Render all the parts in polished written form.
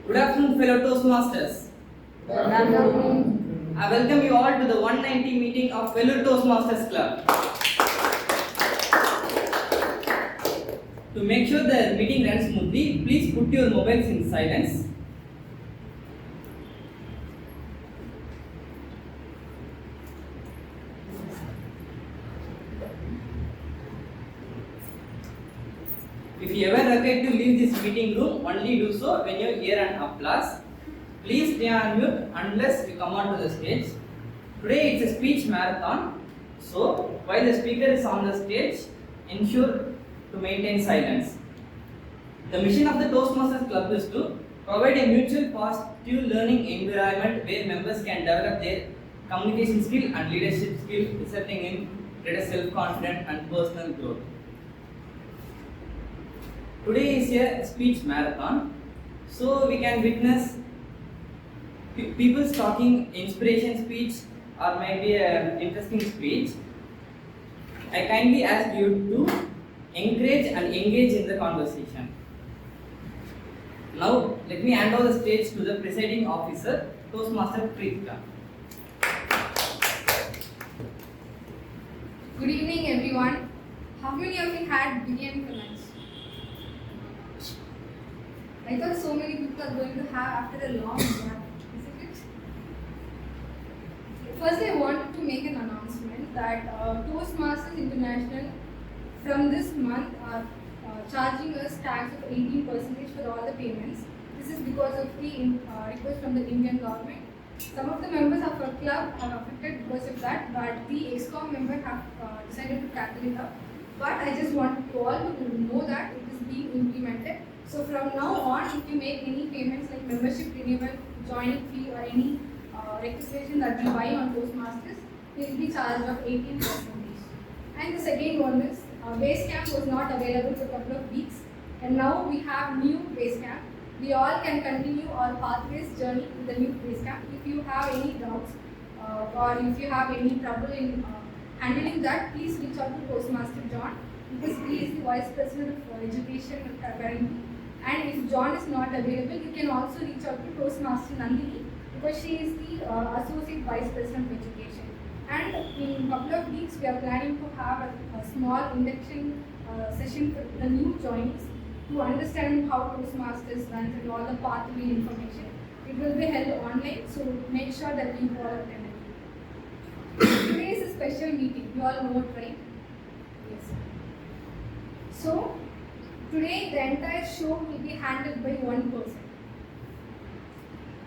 Good afternoon, fellow Toastmasters. Good afternoon. I welcome you all to the 190 meeting of Vellore Toastmasters Club. To make sure the meeting runs smoothly, please put your mobiles in silence. If you ever regret to leave this meeting room, only do so when you hear an applause. Please stay on mute unless you come onto the stage. Today it's a speech marathon, so while the speaker is on the stage, ensure to maintain silence. The mission of the Toastmasters Club is to provide a mutual positive learning environment where members can develop their communication skill and leadership skill, resulting in greater self-confidence and personal growth. Today is a speech marathon, so we can witness people talking inspiration speech or maybe an interesting speech. I kindly ask you to encourage and engage in the conversation. Now, let me hand over the stage to the presiding officer, Toastmaster Preetika. Good evening, everyone. How many of you had biryani for lunch? I thought so many people are going to have after a long gap, isn't it? First, I want to make an announcement that Toastmasters International from this month are charging us tax of 18% for all the payments. This is because of the request from the Indian government. Some of the members of our club are affected because of that, but the EXCOM member have decided to tackle it up. But I just want you all to know that it is being implemented. So from now on, if you make any payments like membership renewal, joining fee or any registration that we buy on Toastmasters, we will be charged of 18%. And the second one is base camp was not available for a couple of weeks, and now we have new base camp. We all can continue our pathways journey with the new base camp. If you have any doubts or if you have any trouble in handling that, please reach out to Toastmaster John, because he is the Vice President of Education currently. And if John is not available, you can also reach out to Toastmaster Nandini, because she is the Associate Vice President of Education. And in a couple of weeks, we are planning to have a small induction session for the new joinees to understand how Toastmasters runs and all the pathway information. It will be held online, so make sure that you all attend it. Today is a special meeting, you all know it, right? Yes. So, today the entire show will be handled by one person.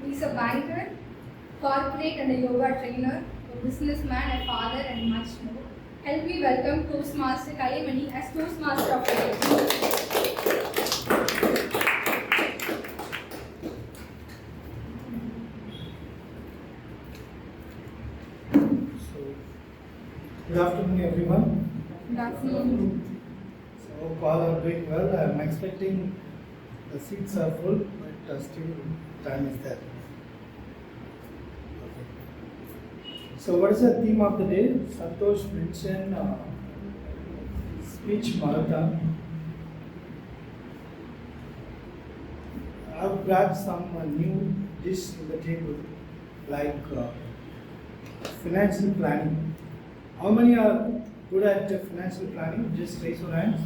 He is a banker, corporate and a yoga trainer, a businessman, a father and much more. Help me welcome Toastmaster Kalaimani as Toastmaster of the Day. Good afternoon, everyone. Good afternoon. So, hope all are doing well. I am expecting the seats are full, but still time is there. So, what is the theme of the day? Santosh mentioned speech marathon. I have brought some new dish to the table, like financial planning. How many are good at financial planning? Just raise your hands.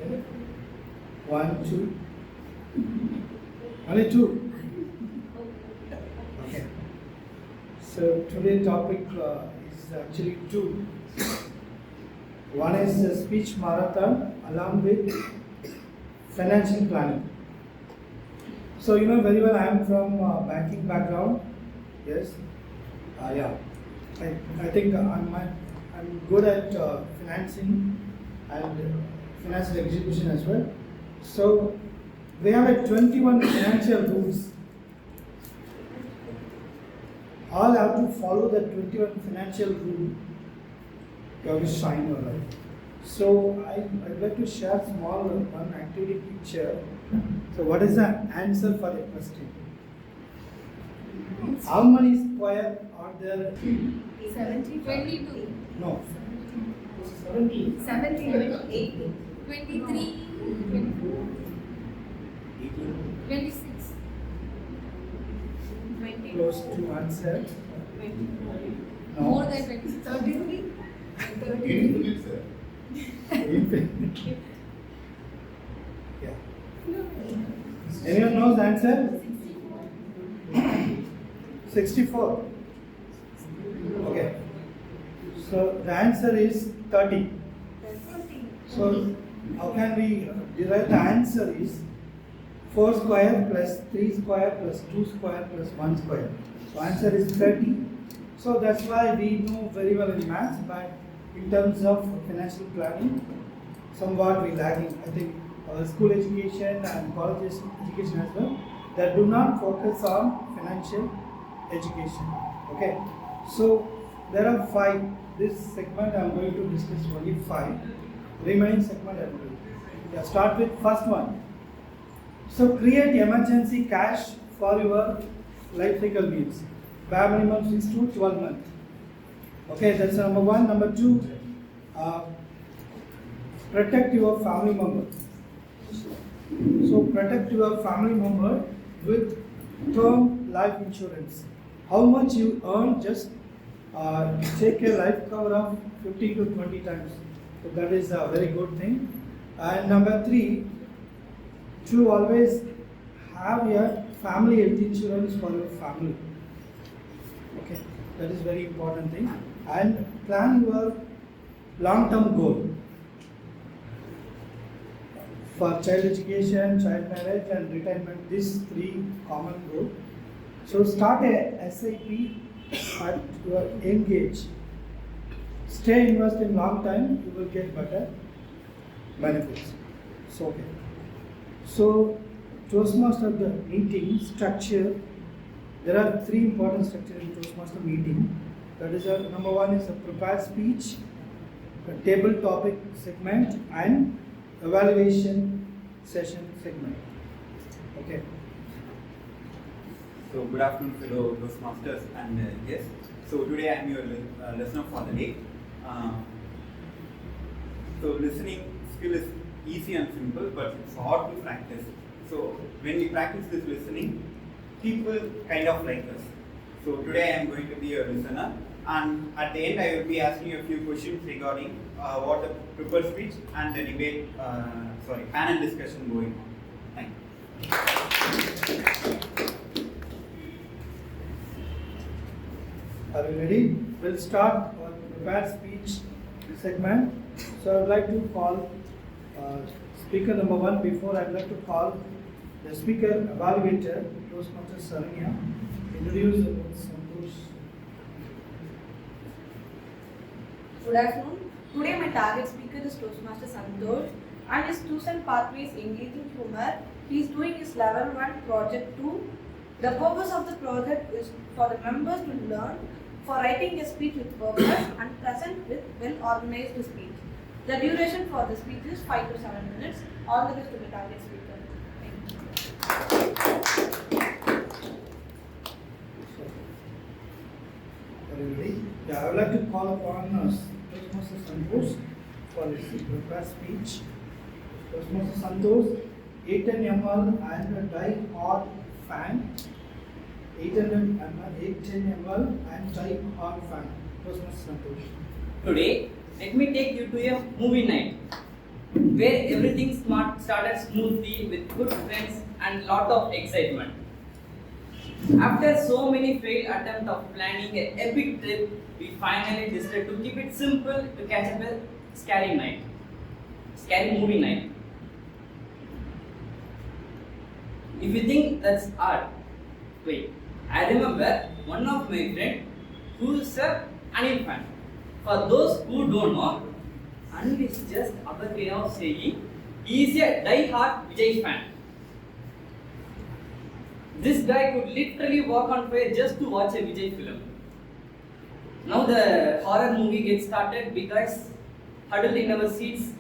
Okay. 1, 2. Only 2. Okay. So today's topic is actually 2. One is the speech marathon along with financial planning. So you know very well I am from banking background. Yes. Yeah, I think I'm good at financing and financial execution as well. So we have 21 financial rules. All have to follow the 21 financial rule. You have to shine your life. So I'd like to share small one activity picture. So what is the answer for the question? How many square are there? 70, 22. No. 70. 70, 80, 23, 24. to answer. No. More than 20. 33? 33. Yeah. Anyone knows the answer? 64. Okay. So the answer is 30. So how can we derive the answer is 4 square plus 3 square plus 2 square plus 1 square. So answer is 30. So that's why we know very well in maths, but in terms of financial planning, somewhat we lagging. I think our school education and college education as well, that do not focus on financial education. Okay. So there are 5. This segment I am going to discuss only 5. Remaining segment I will start with first one. So create emergency cash for your life cycle needs. Bare minimum 6 to 12 months. Okay, that's number 1. Number 2, protect your family member. So protect your family member with term life insurance. How much you earn, just take a life cover of 15 to 20 times. So that is a very good thing. And number 3, to always have a family health insurance for your family. Okay, that is very important thing. And plan your long-term goal for child education, child marriage, and retirement. These 3 common goals. So start a SIP at your young age. Stay invest in long time, you will get better benefits. So okay. So Toastmaster the meeting structure. There are 3 important structures in Toastmaster meeting. That is number 1 is a prepared speech, a table topic segment, and evaluation session segment. Okay. So good afternoon, fellow Toastmasters and guests. So today I am your listener for the day. So listening skill is easy and simple, but it's hard to practice. So when we practice this listening, people kind of like us. So today I am going to be a listener, and at the end I will be asking you a few questions regarding what the prepared speech and the debate, panel discussion going on. Thank you. Are you ready? We'll start our prepared speech segment. So I would like to call speaker number 1. Before I would like to call the speaker evaluator, Toastmaster Saranya. Introduce Santosh. Good afternoon. Today my target speaker is Toastmaster Santosh, and his Tuition Pathways Engaging Humor. He is doing his level 1 project 2. The purpose of the project is for the members to learn for writing a speech with purpose and present with well-organized speech. The duration for the speech is 5 to 7 minutes. All the best to the target speaker. Thank you. Are you ready? Yeah, I would like to call upon Toastmaster Santosh for his prepared speech. Toastmaster Santosh, 810 ml and a die-hard fan. 800 ml, 810 ml and die-hard fan. Toastmaster Santosh. Today, let me take you to a movie night where everything started smoothly with good friends and lot of excitement. After so many failed attempts of planning an epic trip, we finally decided to keep it simple to catch up a scary movie night. If you think that's hard, wait. I remember one of my friends who is an Anil fan. For those who don't know, Anil is just our way of saying he is a die-hard Vijay fan. This guy could literally walk on fire just to watch a Vijay film. Now the horror movie gets started because huddled in our seats,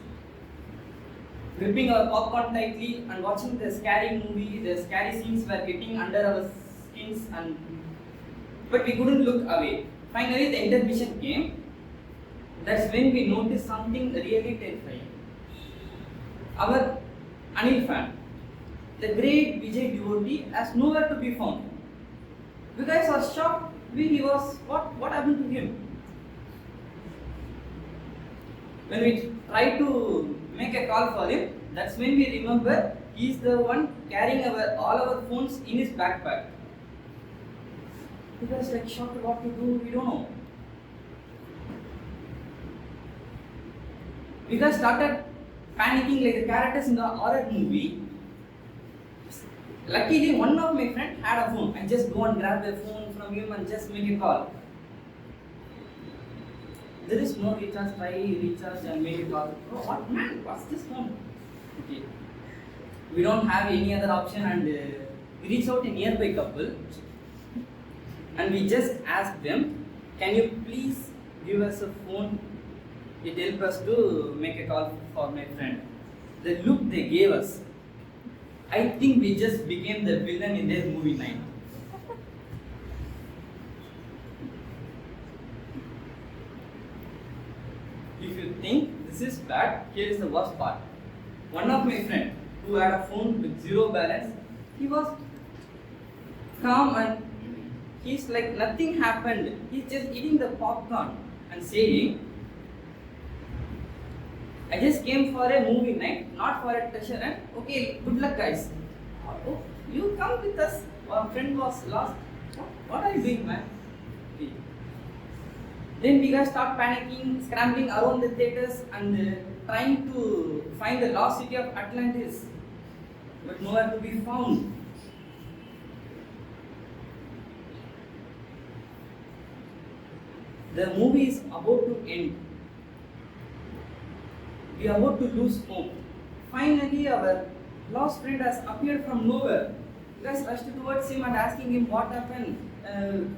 gripping our popcorn tightly and watching the scary movie, the scary scenes were getting under our skins, but we couldn't look away. Finally the intermission came. That's when we noticed something really terrifying. Our Anil fan, the great Vijay devotee, has nowhere to be found. You guys are shocked. He was what happened to him? When we try to make a call for him, that's when we remember he's the one carrying all our phones in his backpack. You guys like shocked what to do, we don't know. We guys started panicking like the characters in the horror movie. Luckily, one of my friends had a phone. I just go and grab the phone from him and just make a call. There is no recharge, try recharge and make a call. Oh, what man? What's this phone? Okay. We don't have any other option and we reach out a nearby couple and we just ask them, can you please give us a phone? It helps us to make a call for my friend. The look they gave us, I think we just became the villain in their movie night. If you think this is bad, here is the worst part. One of my friends who had a phone with zero balance, he was calm and he's like nothing happened. He's just eating the popcorn and saying, I just came for a movie night, not for a treasure hunt. Okay, good luck guys. Oh, you come with us. Our friend was lost. What are you doing, man? Okay. Then we guys start panicking, scrambling around the theaters and trying to find the lost city of Atlantis, but nowhere to be found. The movie is about to end. We are about to lose hope. Finally, our lost friend has appeared from nowhere. You guys rushed towards him and asking him what happened.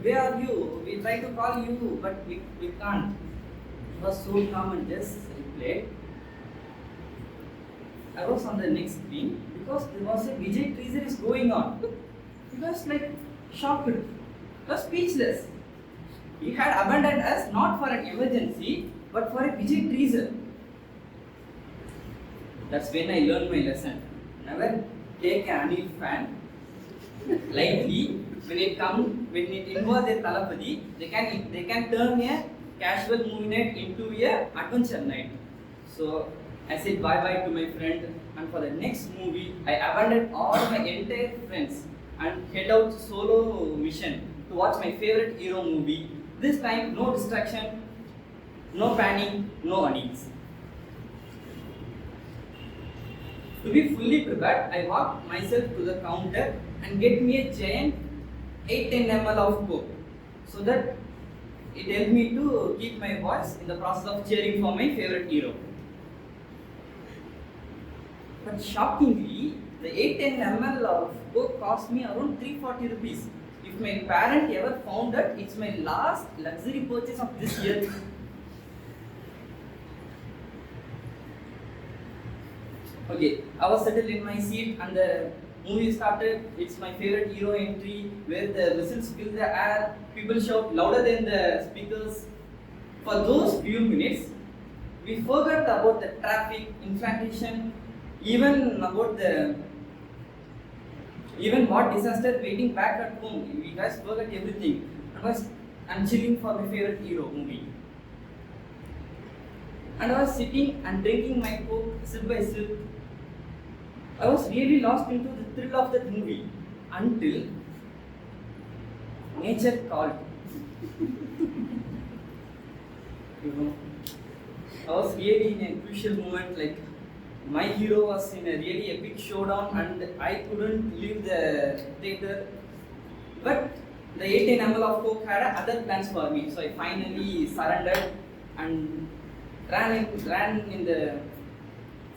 Where are you? We tried to call you, but we can't. He was so calm and just replied. I was on the next screen because there was a Vijay teaser is going on. He was like shocked. He was speechless. He had abandoned us not for an emergency, but for a Vijay teaser. That's when I learned my lesson. Never take an annual fan lightly. When it involves their Talapati, they can turn a casual movie night into a adventure night. So I said bye bye to my friend, and for the next movie, I abandoned all my entire friends and head out solo mission to watch my favorite hero movie. This time, no distraction, no panic, no unease. To be fully prepared, I walked myself to the counter and get me a giant 810 ml of Coke, so that it helped me to keep my voice in the process of cheering for my favorite hero. But shockingly, the 810 ml of Coke cost me around 340 rupees. If my parent ever found that, it's my last luxury purchase of this year. Okay, I was settled in my seat and the movie started. It's my favorite hero entry where the whistles fill the air, people shout louder than the speakers. For those few minutes, we forgot about the traffic, inflation, even what disaster waiting back at home. We guys forgot everything. I'm chilling for my favorite hero movie. And I was sitting and drinking my Coke sip by sip. I was really lost into the thrill of that movie until nature called. I was really in a crucial moment, like my hero was in a really epic showdown and I couldn't leave the theater. But the 810 ml of Coke had other plans for me, so I finally surrendered and ran in the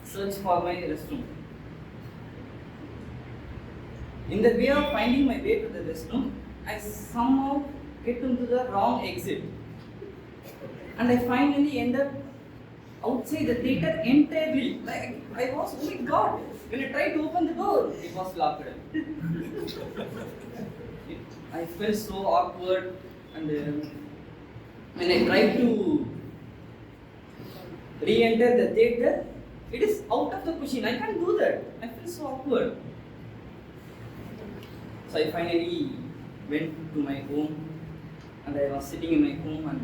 search for my restroom. In the way of finding my way to the restroom, I somehow get into the wrong exit. And I finally end up outside the theater entirely. Like I was, oh my god, when I tried to open the door, it was locked. I felt so awkward, and when I tried to re-enter the theater, it is out of the cushion. I can't do that. I feel so awkward. So I finally went to my home and I was sitting in my home and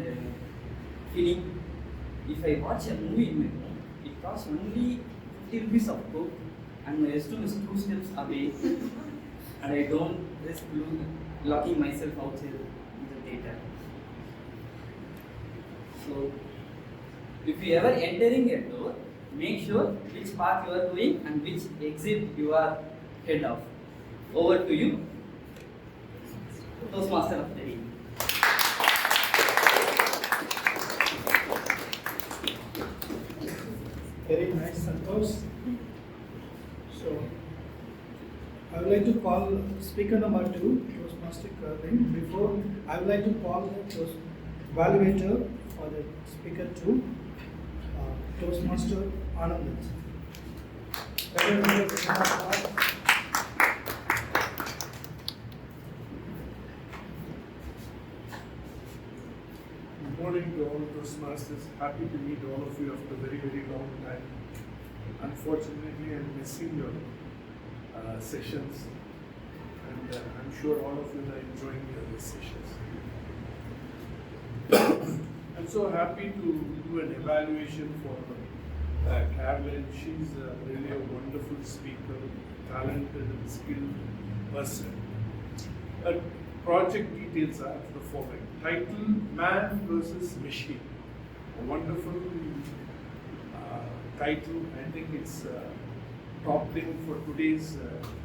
feeling if I watch a movie in my home, it costs only 50 rupees of book and my restroom is 2 steps away and I don't risk locking myself outside the theater. So, if you ever entering a door, make sure which path you are doing and which exit you are head of. Over to you, Toastmaster of the day. Very nice, Santosh. So, I would like to call speaker number 2, Toastmaster Kerwin. Before, I would like to call the evaluator for the speaker 2, Toastmaster Anand. Good morning to all Toastmasters. Happy to meet all of you after a very, very long time. Unfortunately, I'm missing your sessions, and I'm sure all of you are enjoying your sessions. I'm so happy to do an evaluation for Carolyn. She's really a wonderful speaker, talented and skilled person. Project details are the following. Title, Man versus Machine. A wonderful title. I think it's top thing for today's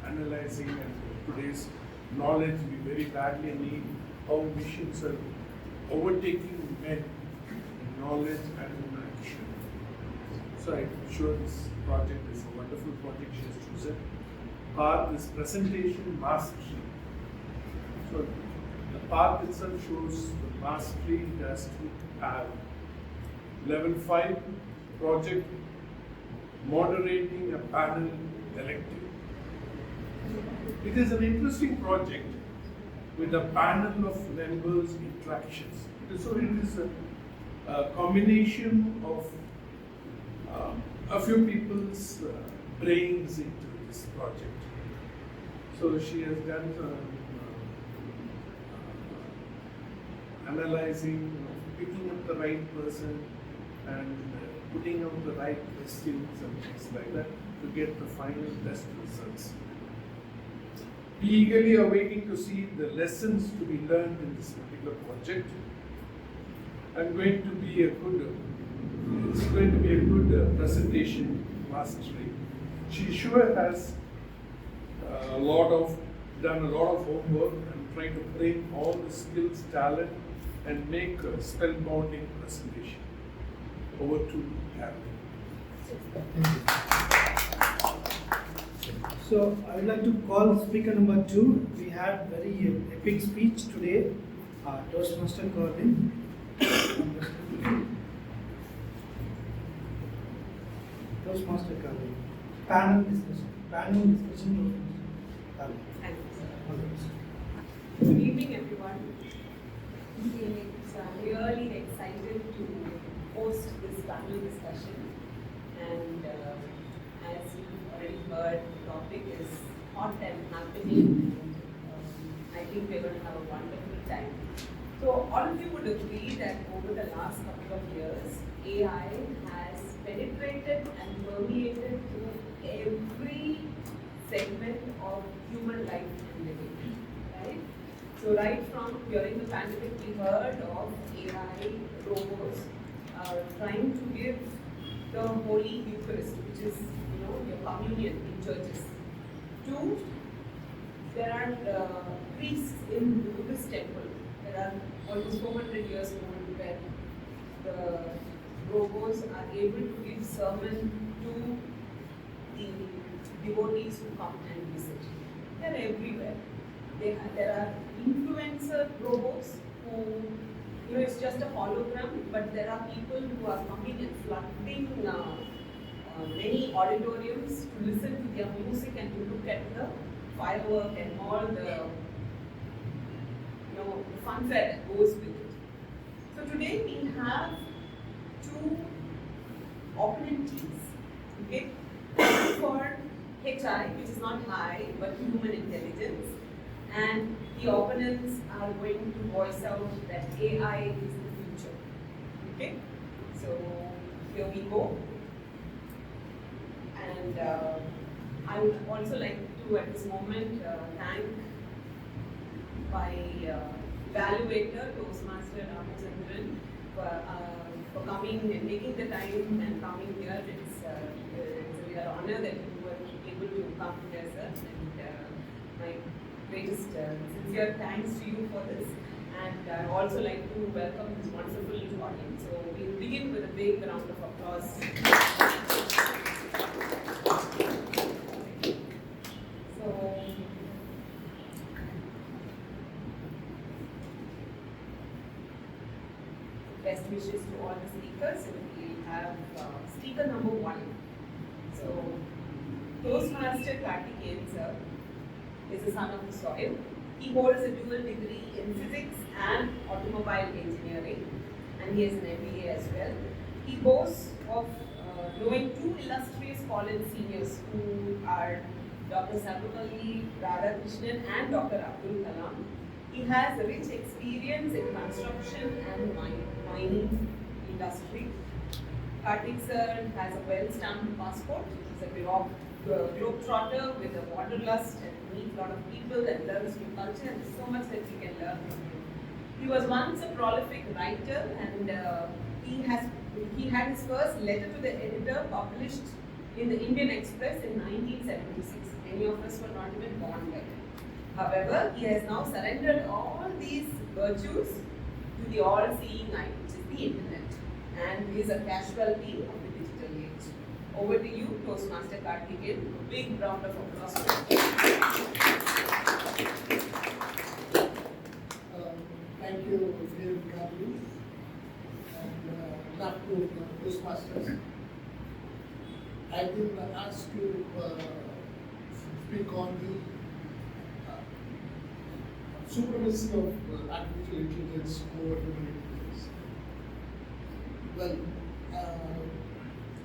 analyzing and today's knowledge. We very badly need how machines are overtaking men in knowledge and in action. So I'm sure this project is a wonderful project she has chosen. Path is presentation mastery. So the path itself shows the mastery it has to have. Level 5 project moderating a panel elective. It is an interesting project with a panel of members' interactions. So it is a combination of a few people's brains into this project. So she has done analyzing, picking up the right person and putting out the right questions and things like that to get the final best results. We eagerly are waiting to see the lessons to be learned in this particular project. It's going to be a good presentation mastery. She sure has done a lot of homework and trying to bring all the skills, talent, and make a spellbinding presentation. Over to Carolyn. So, I would like to call speaker number 2. We had very epic speech today, Toastmaster Kerwin. Toastmaster Kerwin. Panel discussion. Toastmaster Kerwin. Good evening, everyone. So I'm really excited to host this panel discussion, and as you've already heard, the topic is hot and happening, and I think we're going to have a wonderful time. So all of you would agree that over the last couple of years, AI has penetrated and permeated through every segment of human life and living, right? So right from during the pandemic, we heard of AI robots trying to give the Holy Eucharist, which is your communion in churches. 2, there are priests in the Buddhist temple. There are almost 400 years old where the robots are able to give sermon to the devotees who come and visit. They are everywhere. There are influencer robots who, it's just a hologram, but there are people who are coming and flooding many auditoriums to listen to their music and to look at the firework and all the the funfair that goes with it. So today we have 2 opportunities. Okay, one for HI, which is not high but human intelligence, and the opponents are going to voice out that AI is the future. Okay? So here we go. And I would also like to at this moment thank my evaluator, Toastmaster Ramachandran, for coming and making the time and coming here. It's a real honor that you were able to come here, sir. And my greatest sincere thanks to you for this. And I'd also like to welcome this wonderful audience. So we'll begin with a big round of applause. So, best wishes to all the speakers. So we'll have speaker number 1. So, Toastmaster Karthikeyan sir is a son of the soil. He holds a dual degree in physics and automobile engineering, and he has an MBA as well. He boasts of knowing 2 illustrious college seniors who are Dr. Sarvapalli Radhakrishnan and Dr. Abdul Kalam. He has a rich experience in construction and mining industry. Karthik sir has a well-stamped passport. He's a globetrotter with a wanderlust and meets a lot of people and learns new culture, and so much that we can learn from him. He was once a prolific writer, and he had his first letter to the editor published in the Indian Express in 1976. Many of us were not even born then. However, he has now surrendered all these virtues to the all-seeing eye, which is the internet, and is a casualty of the digital age. Over to you, Toastmaster Karthikeyan. A big round of applause. Thank you, dear Gabby, and not to Toastmasters. I've been asked to speak on the supremacy of artificial intelligence over human intelligence. Well,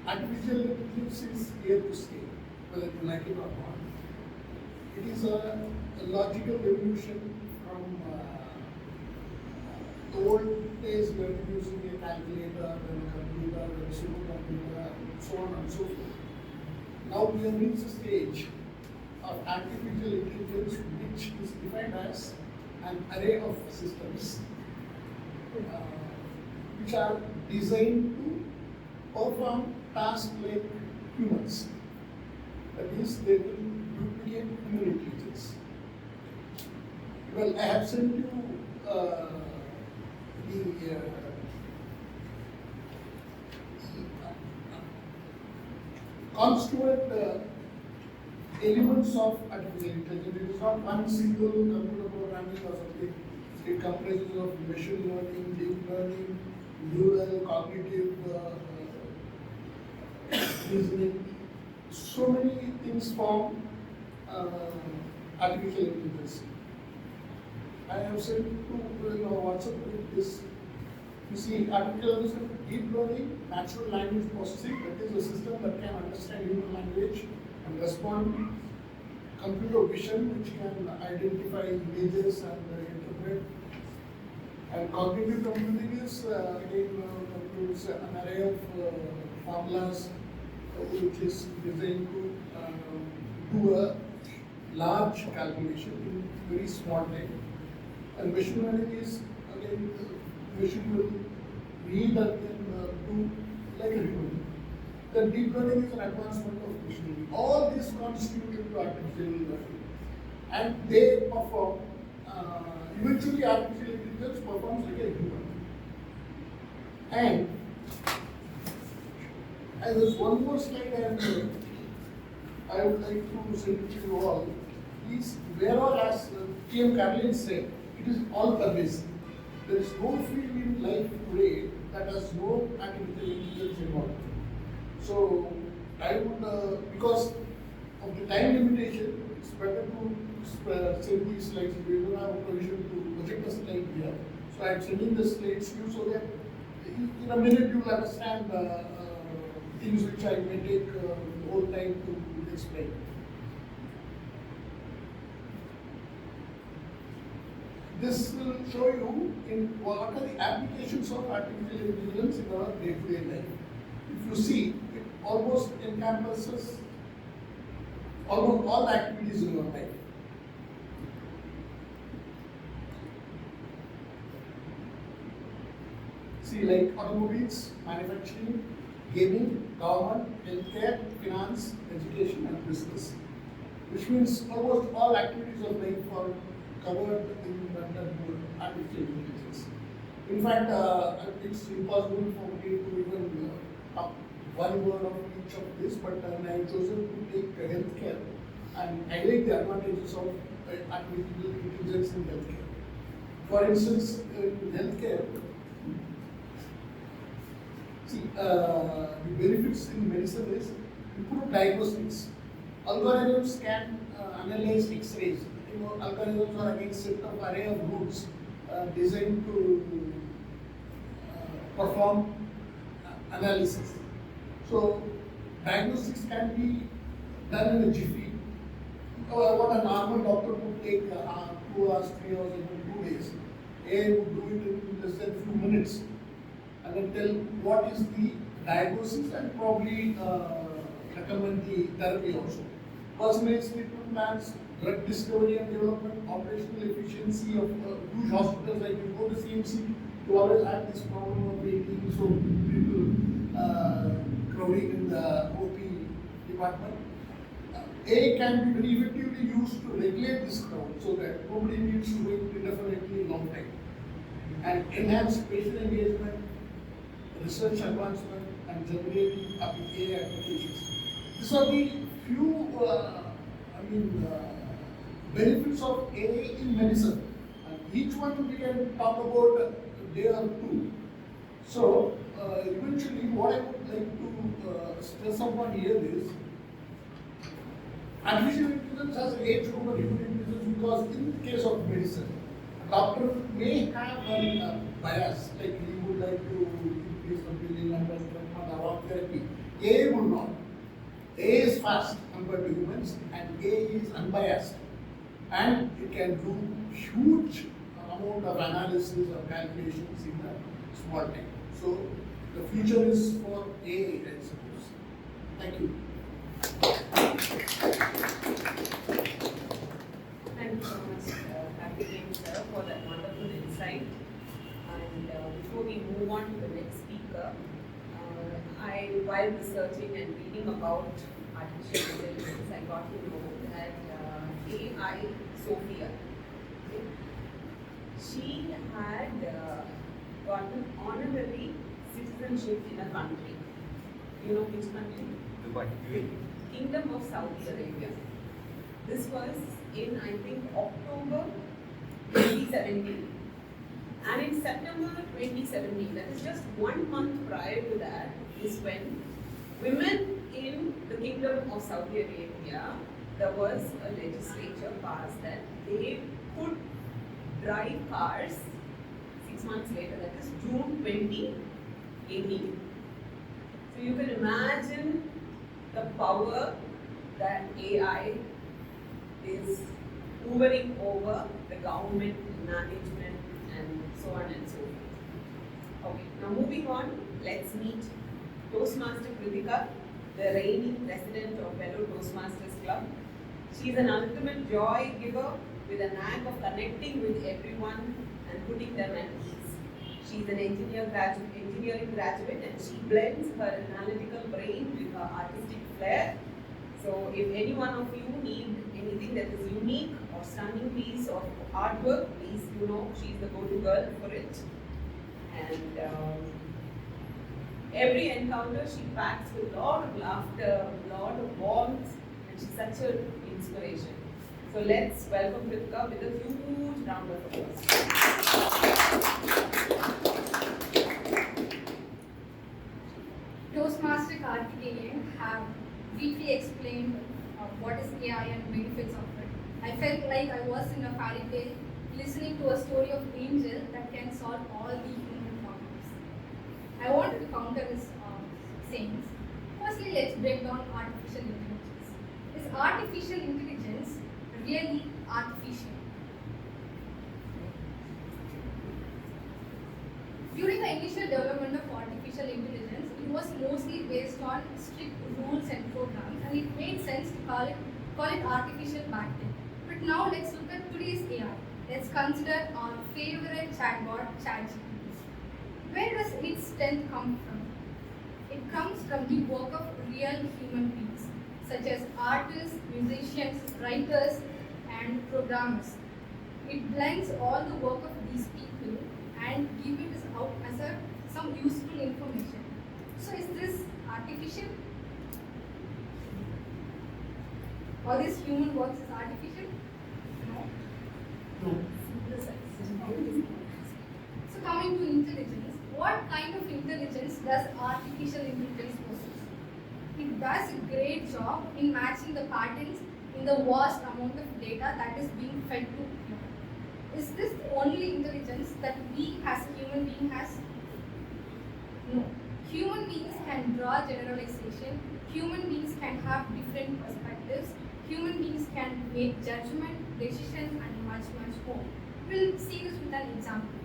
artificial intelligence is here to stay, whether you like it or not. It is a logical evolution from the old days we were using a calculator and a computer and a supercomputer and so on and so forth. Now we have reached a stage of artificial intelligence which is defined as an array of systems which are designed to perform tasks like humans. That means they will duplicate human intelligence. Well, I have sent you the constituent elements of artificial intelligence. It is not one single computer programming or something. It comprises of machine learning, deep learning, neural, cognitive reasoning. So many things form artificial intelligence. I have said to WhatsApp with this. You see, artificial intelligence, deep learning, natural language processing, that is a system that can understand human language and respond. Computer vision, which can identify images and interpret. And cognitive computing is again computes an array of formulas which is designed to do a large calculation in very small time. And machine learning is again machine will read and then do like a human. Then deep learning is an advancement of machine learning. All these constitute into artificial learning, and they perform. Eventually, artificial intelligence performs like a human. And as there's one more slide I would like to say to you all is whereas TM Kalaimani said, it is all pervasive. There is no field in life today that has no artificial intelligence involved. So I would, because of the time limitation, it's better to send these slides. We don't have a provision to project the slide here. So I'm sending the slides to you so that in a minute you will understand things which I may take the whole time to explain. this will show you in what are the applications of artificial intelligence in our day-to-day life. If you see, it almost encompasses almost all activities in your life. See, like automobiles, manufacturing, gaming, government, healthcare, finance, education, and business. Which means almost all activities of life are covered in the artificial intelligence. In fact, it's impossible for me to even talk one word of each of this, but I have chosen to take healthcare and highlight the advantages of artificial intelligence in healthcare. For instance, in healthcare, see, the benefits in medicine is improved diagnostics. Algorithms can analyze X-rays. You know, algorithms are again set of array of rules designed to perform analysis. So diagnostics can be done in a jiffy. What a normal doctor would take 2 hours, 3 hours, even 2 days. AI would do it in less than few minutes, and then tell what is the diagnosis and probably recommend the therapy also. Personalized treatment plans, drug discovery and development, operational efficiency of huge hospitals like you go to CMC, you always have this problem of waiting, so people crowding in the OP department. AI can be very effectively used to regulate this crowd so that nobody needs to wait indefinitely long time. And enhance patient engagement, research advancement, and generating AI applications. These are the few, benefits of AI in medicine. And each one we can talk about a day or two. So, eventually, what I would like to stress upon here is artificial intelligence has age over human intelligence because in the case of medicine, a doctor may have a bias, like he would like to increase the billing and treatment or therapy. AI will not. AI is fast compared to humans, and AI is unbiased, and it can do huge amount of analysis or calculations in a small time. So the future is for AI, I suppose. Thank you. Thank you so much, Karthikeyan sir, for that wonderful insight. And before we move on to the next speaker, while researching and reading about artificial intelligence, I got to know that AI Sophia, okay, she had gotten honorary citizenship in a country. You know which country? Dubai. Kingdom of Saudi Arabia. This was in, I think, October 2017. And in September 2017, that is just 1 month prior to that, is when women in the Kingdom of Saudi Arabia, there was a legislature passed that they could drive cars 6 months later, that is June 2018. So you can imagine the power that AI is hovering over the government, management, and so on and so forth. Okay, now moving on, let's meet Toastmaster Kritika, the reigning president of Vellore Toastmasters Club. She is an ultimate joy giver with a knack of connecting with everyone and putting them at ease. She is an engineering graduate, and she blends her analytical brain with her artistic flair. So if any one of you need anything that is unique or stunning piece of artwork, please she's the go-to girl for it. And every encounter she packs with a lot of laughter, a lot of warmth, and she's such an inspiration. So let's welcome Kritika with a huge round of applause. Toastmaster Karthikeyan have briefly explained what is AI and benefits of it. I felt like I was in a fairy tale listening to a story of angel that can solve all the human problems. I wanted to counter his sayings. Firstly, let's break down artificial intelligence. Is artificial intelligence really artificial? initial development of artificial intelligence, it was mostly based on strict rules and programs, and it made sense to call it artificial back then. But now let's look at today's AI. Let's consider our favorite chatbot, ChatGPT. Where does its strength come from? It comes from the work of real human beings, such as artists, musicians, writers, and programmers. It blends all the work of these people and give it out as some useful information. So is this artificial? All this human works is artificial? No. So coming to intelligence, what kind of intelligence does artificial intelligence possess? It does a great job in matching the patterns in the vast amount of data that is being fed to it. Is this the only intelligence that we as human beings has? No. Human beings can draw generalization, human beings can have different perspectives, human beings can make judgment, decisions, and much more. We'll see this with an example.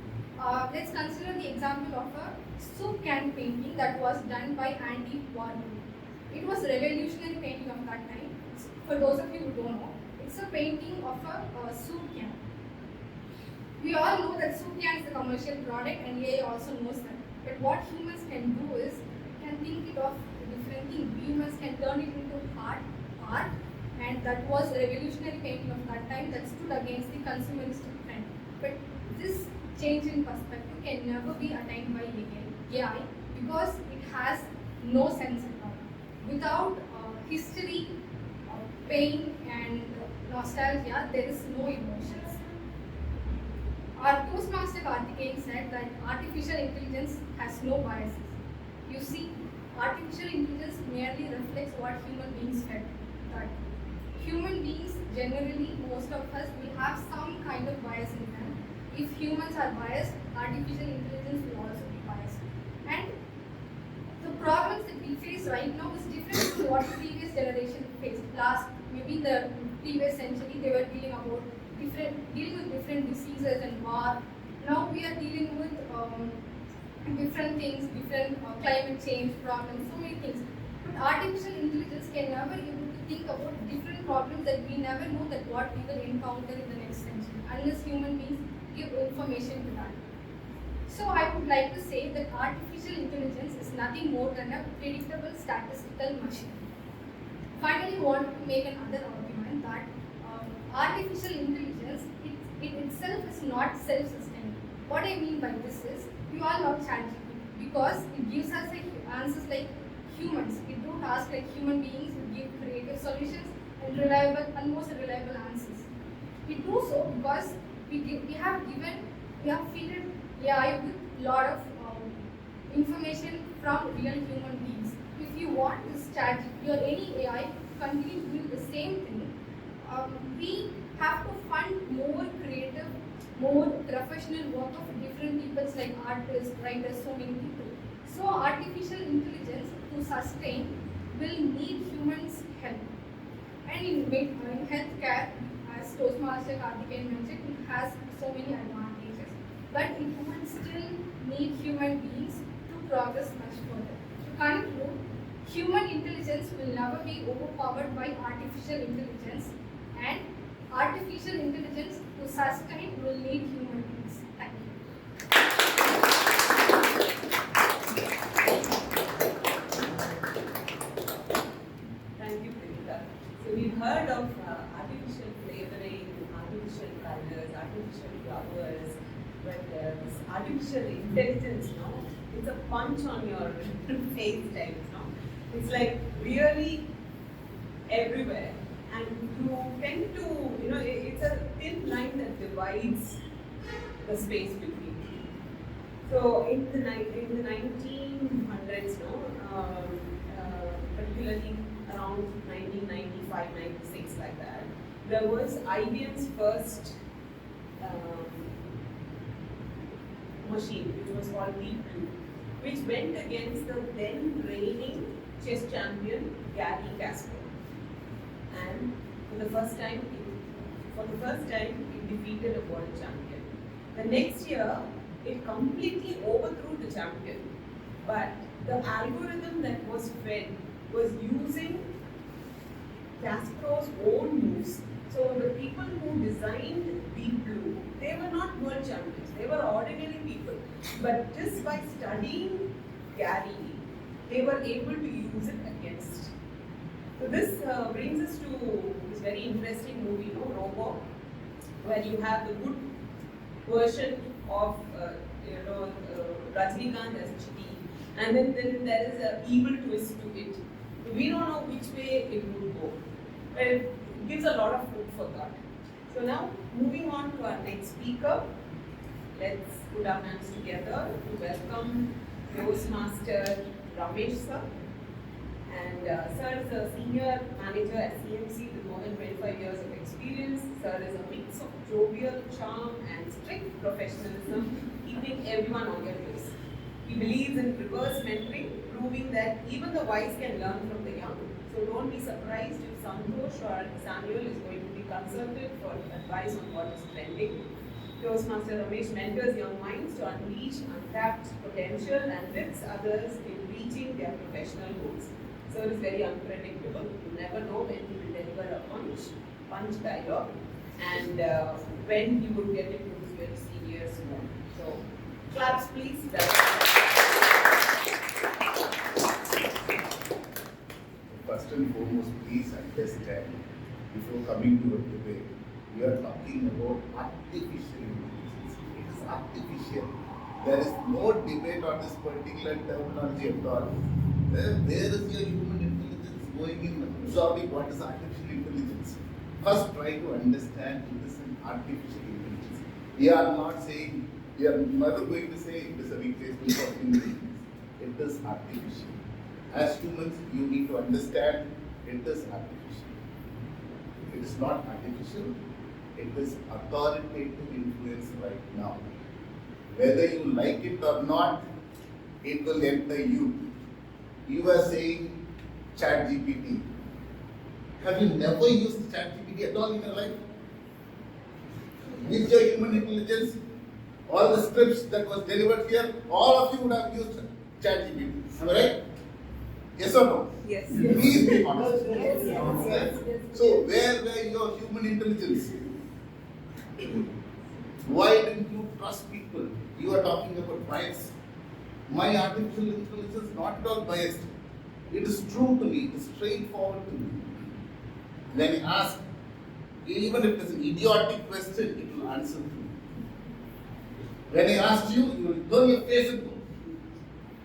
Let's consider the example of a soup can painting that was done by Andy Warhol. It was a revolutionary painting of that time. For those of you who don't know, it's a painting of a soup can. We all know that soup can is a commercial product, and AI also knows that. But what humans can do is, can think it of a different thing. Humans can turn it into art, and that was a revolutionary painting of that time that stood against the consumeristic trend. But this change in perspective can never be attained by AI because it has no sense at all. Without history, pain, and nostalgia, there is no emotions. Our Toastmaster Karthikeyan said that artificial intelligence has no biases. You see, artificial intelligence merely reflects what human beings felt. That human beings, generally, most of us will have some kind of bias in them. If humans are biased, artificial intelligence will also be biased. And the problems that we face right now is different from what the previous generation faced. Maybe the previous century, they were dealing with different diseases and war. Now we are dealing with different things, different climate change problems, so many things. But artificial intelligence can never able to think about different problems that we never know that what we will encounter in the next century, unless human beings give information to that. So I would like to say that artificial intelligence is nothing more than a predictable statistical machine. Finally, I want to make another argument that artificial intelligence, it itself is not self-sustaining. What I mean by this is, we all love ChatGPT because it gives us answers like humans. It don't ask like human beings, it gives creative solutions and almost reliable answers. We do so because we have fed AI with lot of information from real human beings. If you want this ChatGPT or any AI to continue to do the same thing, we have to fund more creative, more professional work of different people like artists, writers, so many people. So artificial intelligence to sustain will need humans' help. And in healthcare, as Toastmaster Karthikeyan mentioned, it has so many advantages. But it would still need human beings to progress much further. To conclude, human intelligence will never be overpowered by artificial intelligence, and artificial intelligence to sustain will need human beings. Thank you. Thank you, Prinika. So we've heard of artificial flavoring, artificial colors, artificial flowers, but this artificial intelligence, it's a punch on your face type, It's like really everywhere. And you tend to, it's a thin line that divides the space between. So in the 1900s, particularly around 1995, 96, like that, there was IBM's first machine, which was called Deep Blue, which went against the then reigning chess champion Garry Kasparov. And for the first time, it defeated a world champion. The next year, it completely overthrew the champion. But the algorithm that was fed was using Kasparov's own moves. So the people who designed Deep Blue, they were not world champions, they were ordinary people. But just by studying Gary, they were able to use it against. So this brings us to this very interesting movie, Robo, where you have the good version of Rajnikant as a chitty, and then there is an evil twist to it. We don't know which way it would go, but it gives a lot of food for thought. So now, moving on to our next speaker, let's put our hands together to welcome Toastmaster Ramesh sir. And sir is a senior manager at CMC with more than 25 years of experience. Sir is a mix of jovial charm and strict professionalism, keeping everyone on their toes. He believes in reverse mentoring, proving that even the wise can learn from the young. So don't be surprised if Santosh or Samuel is going to be consulted for advice on what is trending. Toastmaster Ramesh mentors young minds to unleash untapped potential and lifts others in reaching their professional goals. So it is very unpredictable. You never know when he will deliver a punch dialogue, and when he would get into this very serious mode. So, claps please. First and foremost, please understand, before coming to a debate, we are talking about artificial intelligence. It is artificial. There is no debate on this particular terminology at all. Where is your human intelligence going in absorbing what is artificial intelligence? First, try to understand it is an artificial intelligence. We are not saying, we are never going to say it is a replacement for human beings. It is artificial. As humans, you need to understand it is artificial. It is not artificial, it is authoritative influence right now. Whether you like it or not, it will enter you. You are saying ChatGPT. Have you never used ChatGPT at all in your life? With your human intelligence, all the scripts that was delivered here, all of you would have used ChatGPT. Am I right? Yes or no? Yes. Please be honest. Yes. So, where were your human intelligence? Why didn't you trust people? You are talking about bias. My artificial intelligence is not at all biased. It is true to me, it is straightforward to me. When I ask, even if it is an idiotic question, it will answer to me. When I ask you, you will turn your face and go.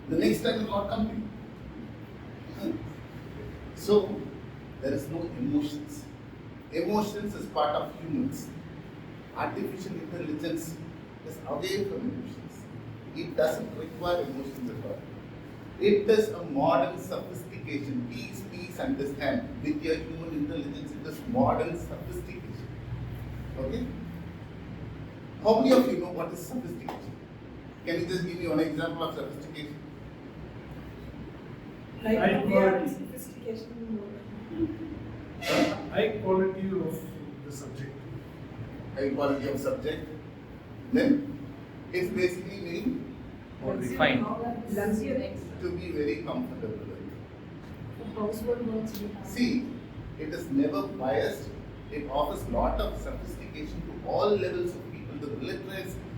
The next time it will not come to you. So, there is no emotions. Emotions is part of humans. Artificial intelligence is away from emotions. It doesn't require emotions at all. It is a modern sophistication. Please understand. With your human intelligence, it is modern sophistication. Okay? How many of you know what is sophistication? Can you just give me one example of sophistication? High quality. High quality of the subject. High quality of subject. Then it's basically meaning Fine. to be very comfortable with. See, it is never biased. It offers lot of sophistication to all levels of people, the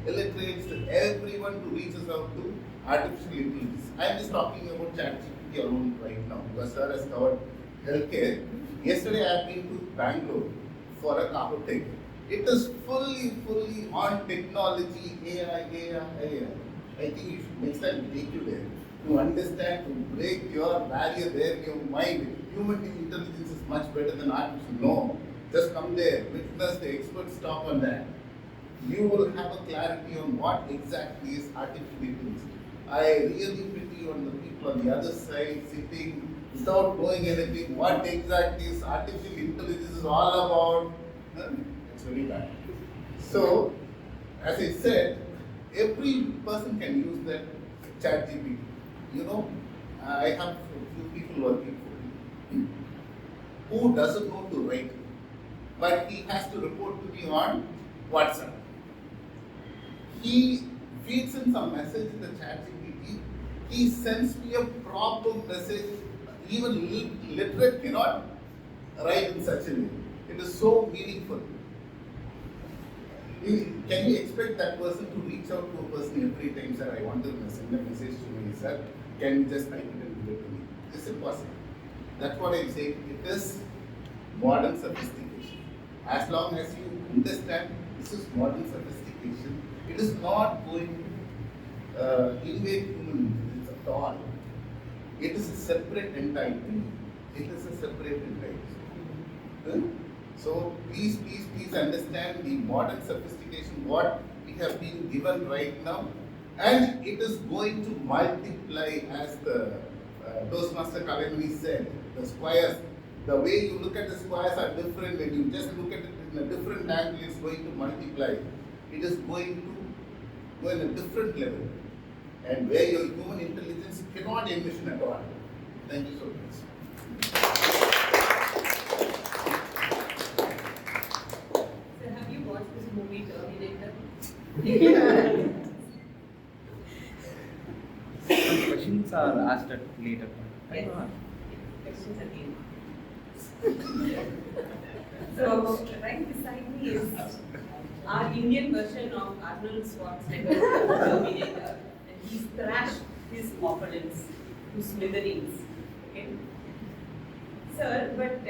illiterates, to everyone who reaches out to artificial intelligence. I am just talking about ChatGPT alone right now because sir has covered healthcare. Yesterday I have been to Bangalore for a Kahotech. It is fully on technology, AI. I think you should next time take you there to understand, to break your barrier there in your mind. Human intelligence is much better than artificial. No, just come there, witness the experts talk on that. You will have a clarity on what exactly is artificial intelligence. I really pity on the people on the other side sitting without knowing anything. What exactly is artificial intelligence is all about? It's very bad. So, as I said, every person can use that ChatGPT. You know, I have a few people working for me who doesn't know to write, but he has to report to me on WhatsApp. He feeds in some message in the chat GPT, he sends me a proper message. Even literate cannot write in such a way. It is so meaningful. Can you expect that person to reach out to a person every time, sir, I want to send a message to me, sir, can you just type it and give it to me? It's impossible. That's what I'm saying. It is modern sophistication. As long as you understand this is modern sophistication, it is not going to invade human intelligence at all. It is a separate entity. It is a separate entity. So please understand the modern sophistication, what we have been given right now, and it is going to multiply as the Toastmaster Kalaimani said. The squares, the way you look at the squares are different. When you just look at it in a different angle, it's going to multiply. It is going to go in a different level, and where your human intelligence cannot envision at all. Thank you so much. So have you watched this movie Terminator? Some questions are asked at later. Yes. Questions again. So right beside me is our Indian version of Arnold Schwarzenegger, Terminator, and he's thrashed his opponents to smithereens. Okay, sir, but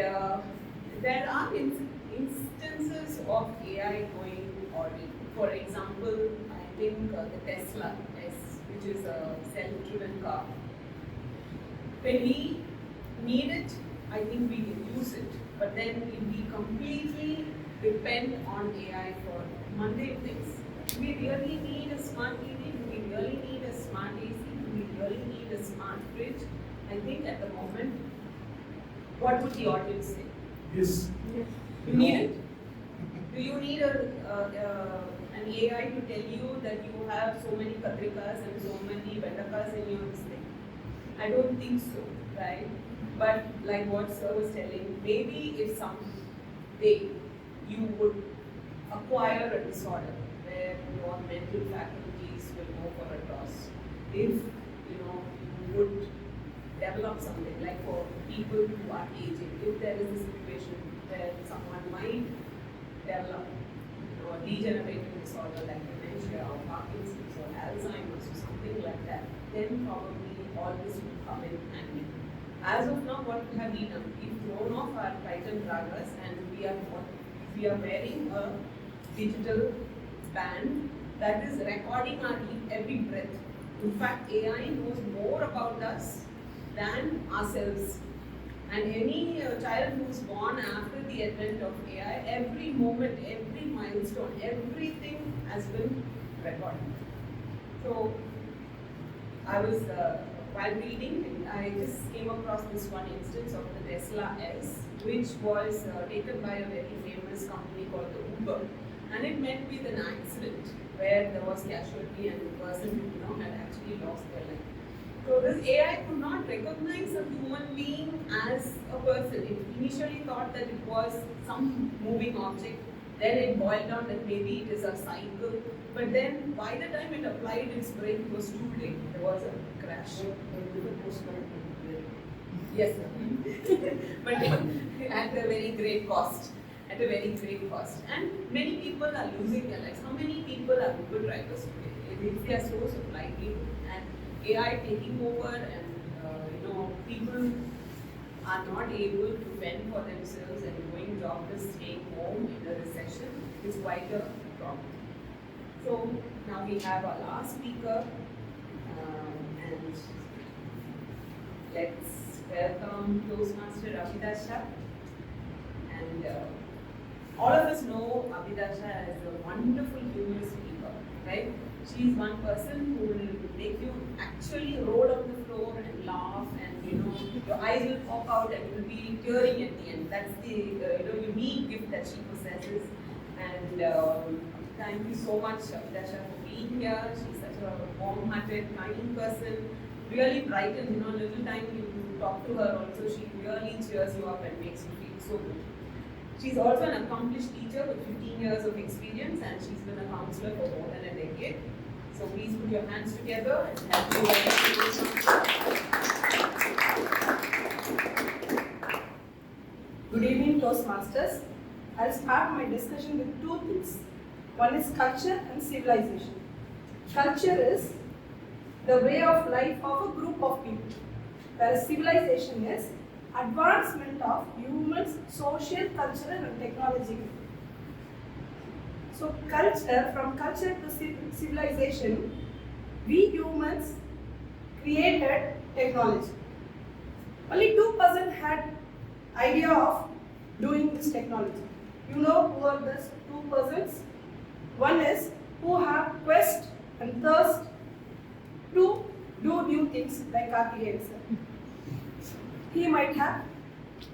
there are instances of AI going already. For example, I think the Tesla S, which is a self-driven car. When we need it, I think we can use it. But then if we completely depend on AI for mundane things, do we really need a smart TV? Do we really need a smart AC? Do we really need a smart fridge? I think at the moment, what would the audience say? Yes. You need it? Do you need an AI to tell you that you have so many katrikas and so many betakas in your thing? I don't think so, right? But like what sir was telling, maybe if someday you would acquire a disorder where your mental faculties will go for a toss, if you would develop something like for people who are aging, if there is a situation where someone might develop a degenerative disorder like dementia or Parkinson's or Alzheimer's or something like that, then probably all this will come in handy. As of now, what have we done? We've thrown off our Titan dragas and we are wearing a digital band that is recording our every breath. In fact, AI knows more about us than ourselves. And any child who's born after the advent of AI, every moment, every milestone, everything has been recorded. So I was, while reading, I just came across this one instance of the Tesla S, which was taken by a very famous company called the Uber. And it met with an accident where there was casualty and the person had actually lost their life. So this AI could not recognize a human being as a person. It initially thought that it was some moving object. Then it boiled down that maybe it is a cycle. But then by the time it applied its brain, it was too late. There was a crash. Yes, sir. But at a very great cost. At a very great cost. And many people are losing their lives. How many people are Uber drivers today? It's their source of livelihood. And AI taking over and people are not able to fend for themselves and going jobless, staying home in a recession is quite a problem. So now we have our last speaker and let's welcome Toastmaster Abhidasha. And all of us know Abhidasha as a wonderful humorous speaker, right? She's one person who will make you actually roll on the floor and laugh, and your eyes will pop out and you'll be tearing at the end. That's the unique gift that she possesses. And thank you so much, Abhidasha, for being here. She's such a warm-hearted, kind person. Really brightens, little time you talk to her also, she really cheers you up and makes you feel so good. She's also an accomplished teacher with 15 years of experience, and she's been a counselor for more than a decade. So please put your hands together and help me welcome. Good evening, Toastmasters. I'll start my discussion with two things. One is culture and civilization. Culture is the way of life of a group of people, whereas civilization is advancement of humans' social, cultural and technological. So culture, from culture to civilization, we humans created technology. Only 2% had idea of doing this technology. You know who are these 2%? One is who have quest and thirst to do new things like Karthikeyan sir. He might have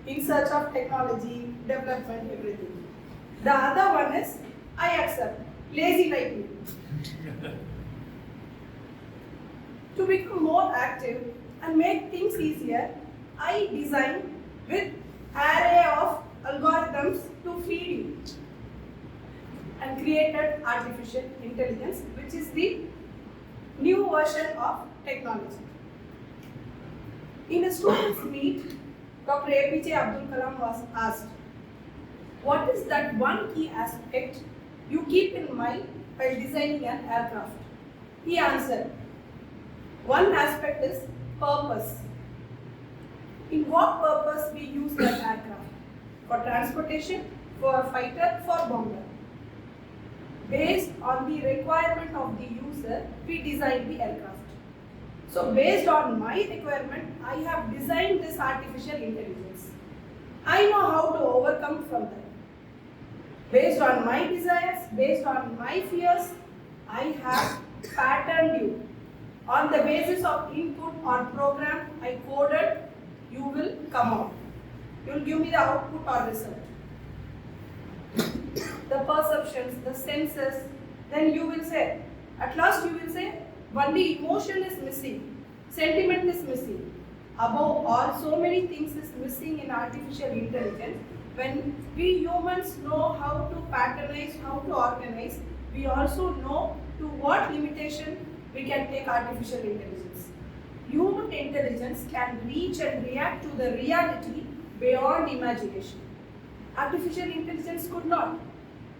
in search of technology, development, everything. The other one is I accept, lazy like me. To become more active and make things easier, I design with array of algorithms to feed you and created artificial intelligence, which is the new version of technology. In a student's meet, Dr. APJ Abdul Kalam was asked, what is that one key aspect you keep in mind while designing an aircraft? He answered, one aspect is purpose. In what purpose we use that aircraft? For transportation, for fighter, for bomber. Based on the requirement of the user, we design the aircraft. So based on my requirement, I have designed this artificial intelligence. I know how to overcome from that. Based on my desires, based on my fears, I have patterned you. On the basis of input or program I coded, you will come out. You will give me the output or result. The perceptions, the senses, then you will say, at last you will say, only emotion is missing, sentiment is missing. Above all, so many things is missing in artificial intelligence. When we humans know how to patternize, how to organize, we also know to what limitation we can take artificial intelligence. Human intelligence can reach and react to the reality beyond imagination. Artificial intelligence could not.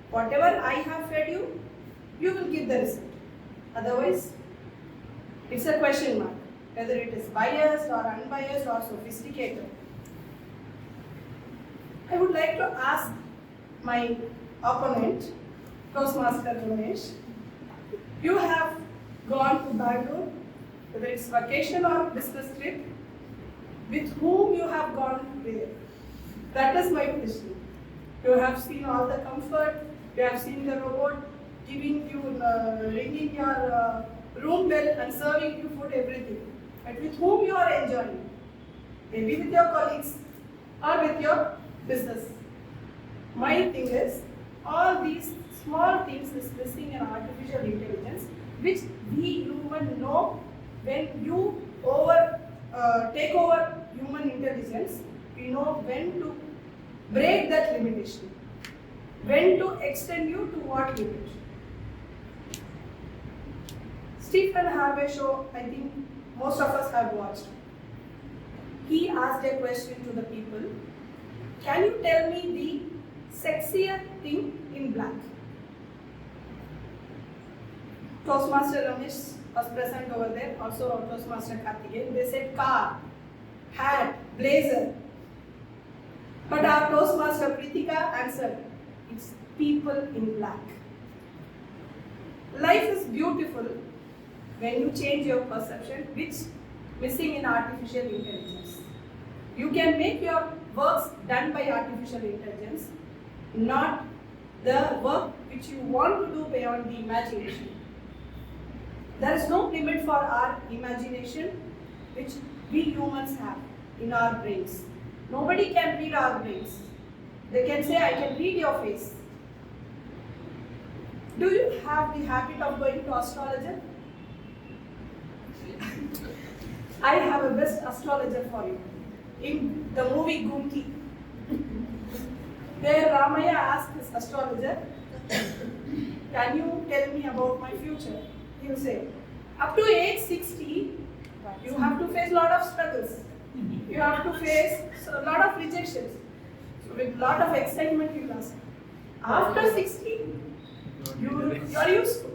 Whatever I have fed you, you will give the result. Otherwise, it's a question mark, whether it is biased or unbiased or sophisticated. I would like to ask my opponent, Toastmaster Ramesh, you have gone to Bangalore, whether it's vacation or business trip, with whom you have gone there? That is my question. You have seen all the comfort, you have seen the robot giving you, ringing your room bell and serving you food, everything. But with whom you are enjoying? Maybe with your colleagues or with your business. My thing is, all these small things is missing in artificial intelligence, which we human know. When you take over human intelligence, we know when to break that limitation, when to extend you to what limit. Stephen Harvey show, I think most of us have watched. He asked a question to the people, can you tell me the sexier thing in black? Toastmaster Ramesh was present over there, also Toastmaster Karthikeyan. They said car, hat, blazer. But our Toastmaster Pritika answered, it's people in black. Life is beautiful when you change your perception, which missing in artificial intelligence. You can make your works done by artificial intelligence, not the work which you want to do beyond the imagination. There is no limit for our imagination, which we humans have in our brains. Nobody can read our brains. They can say, I can read your face. Do you have the habit of going to astrologer? I have a best astrologer for you. In the movie Gumki, where Ramaya asked his astrologer, can you tell me about my future? he'll say, up to age 60, you have to face a lot of struggles. You have to face a lot of rejections. So with a lot of excitement, you ask. After 60, you are used to.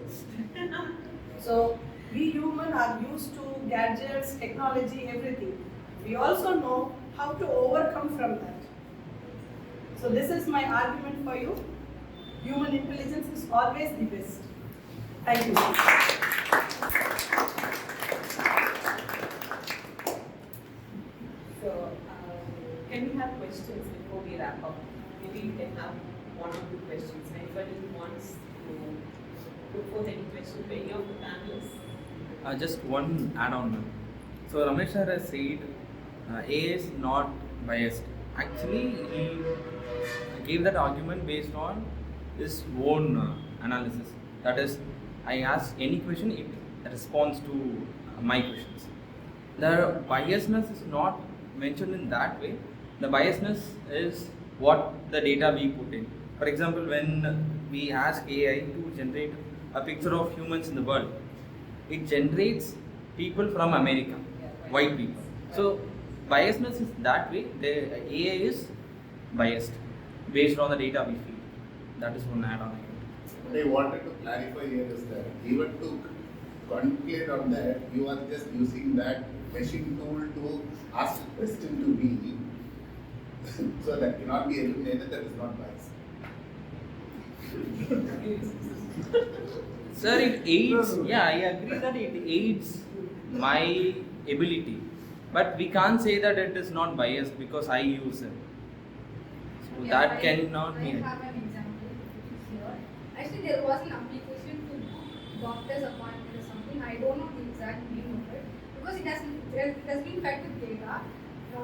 So we humans are used to gadgets, technology, everything. We also know how to overcome from that. So this is my argument for you. Human intelligence is always the best. Thank you. So, can we have questions before we wrap up? Maybe we can have one or two questions. Anybody who wants to put forth any question to any of the panelists? Just one add-on, ma'am. So Ramesh sir has said AI is not biased. Actually, he gave that argument based on his own analysis. That is, I ask any question, it responds to my questions. The biasness is not mentioned in that way. The biasness is what the data we put in. For example, when we ask AI to generate a picture of humans in the world, it generates people from America, white people. So biasness is that way. The AI is biased based on the data we feed. That is one add-on. What I wanted to clarify here is that even to conclude on that, you are just using that machine tool to ask a question to me. So that cannot be eliminated, that is not biased. Sir, it aids, yeah, I agree that it aids my ability. But we can't say that it is not biased because I use it. So Yeah, that I cannot be. have an example here. Actually, there was an application to doctor's appointment or something. I don't know the exact name of it because it has been fed with data.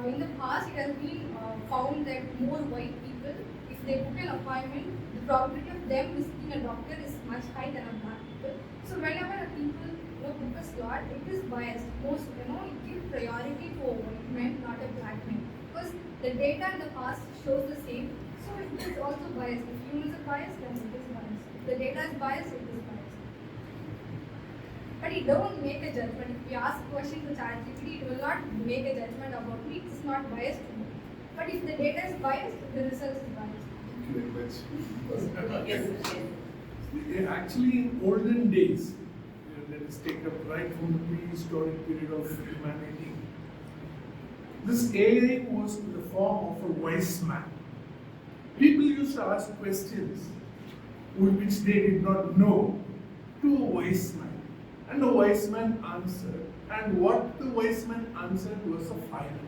In the past, it has been found that more white people, if they book an appointment, the probability of them visiting a doctor is much higher than a black people. So whenever a people book a slot, it is biased. Most it gives priority to a white man, not a black man, because the data in the past shows the same. So it is also biased. If humans are biased, then it is biased. If the data is biased, it is biased. But it don't make a judgment. If we ask questions to ChatGPT, it will not make a judgment about me. It is not biased to me. But if the data is biased, the result is biased. Thank you very much. Yes. Actually, in olden days, let us take up right from the prehistoric period of humanity, this AI was in the form of a wise man. People used to ask questions which they did not know to a wise man. And the wise man answered. And what the wise man answered was a final.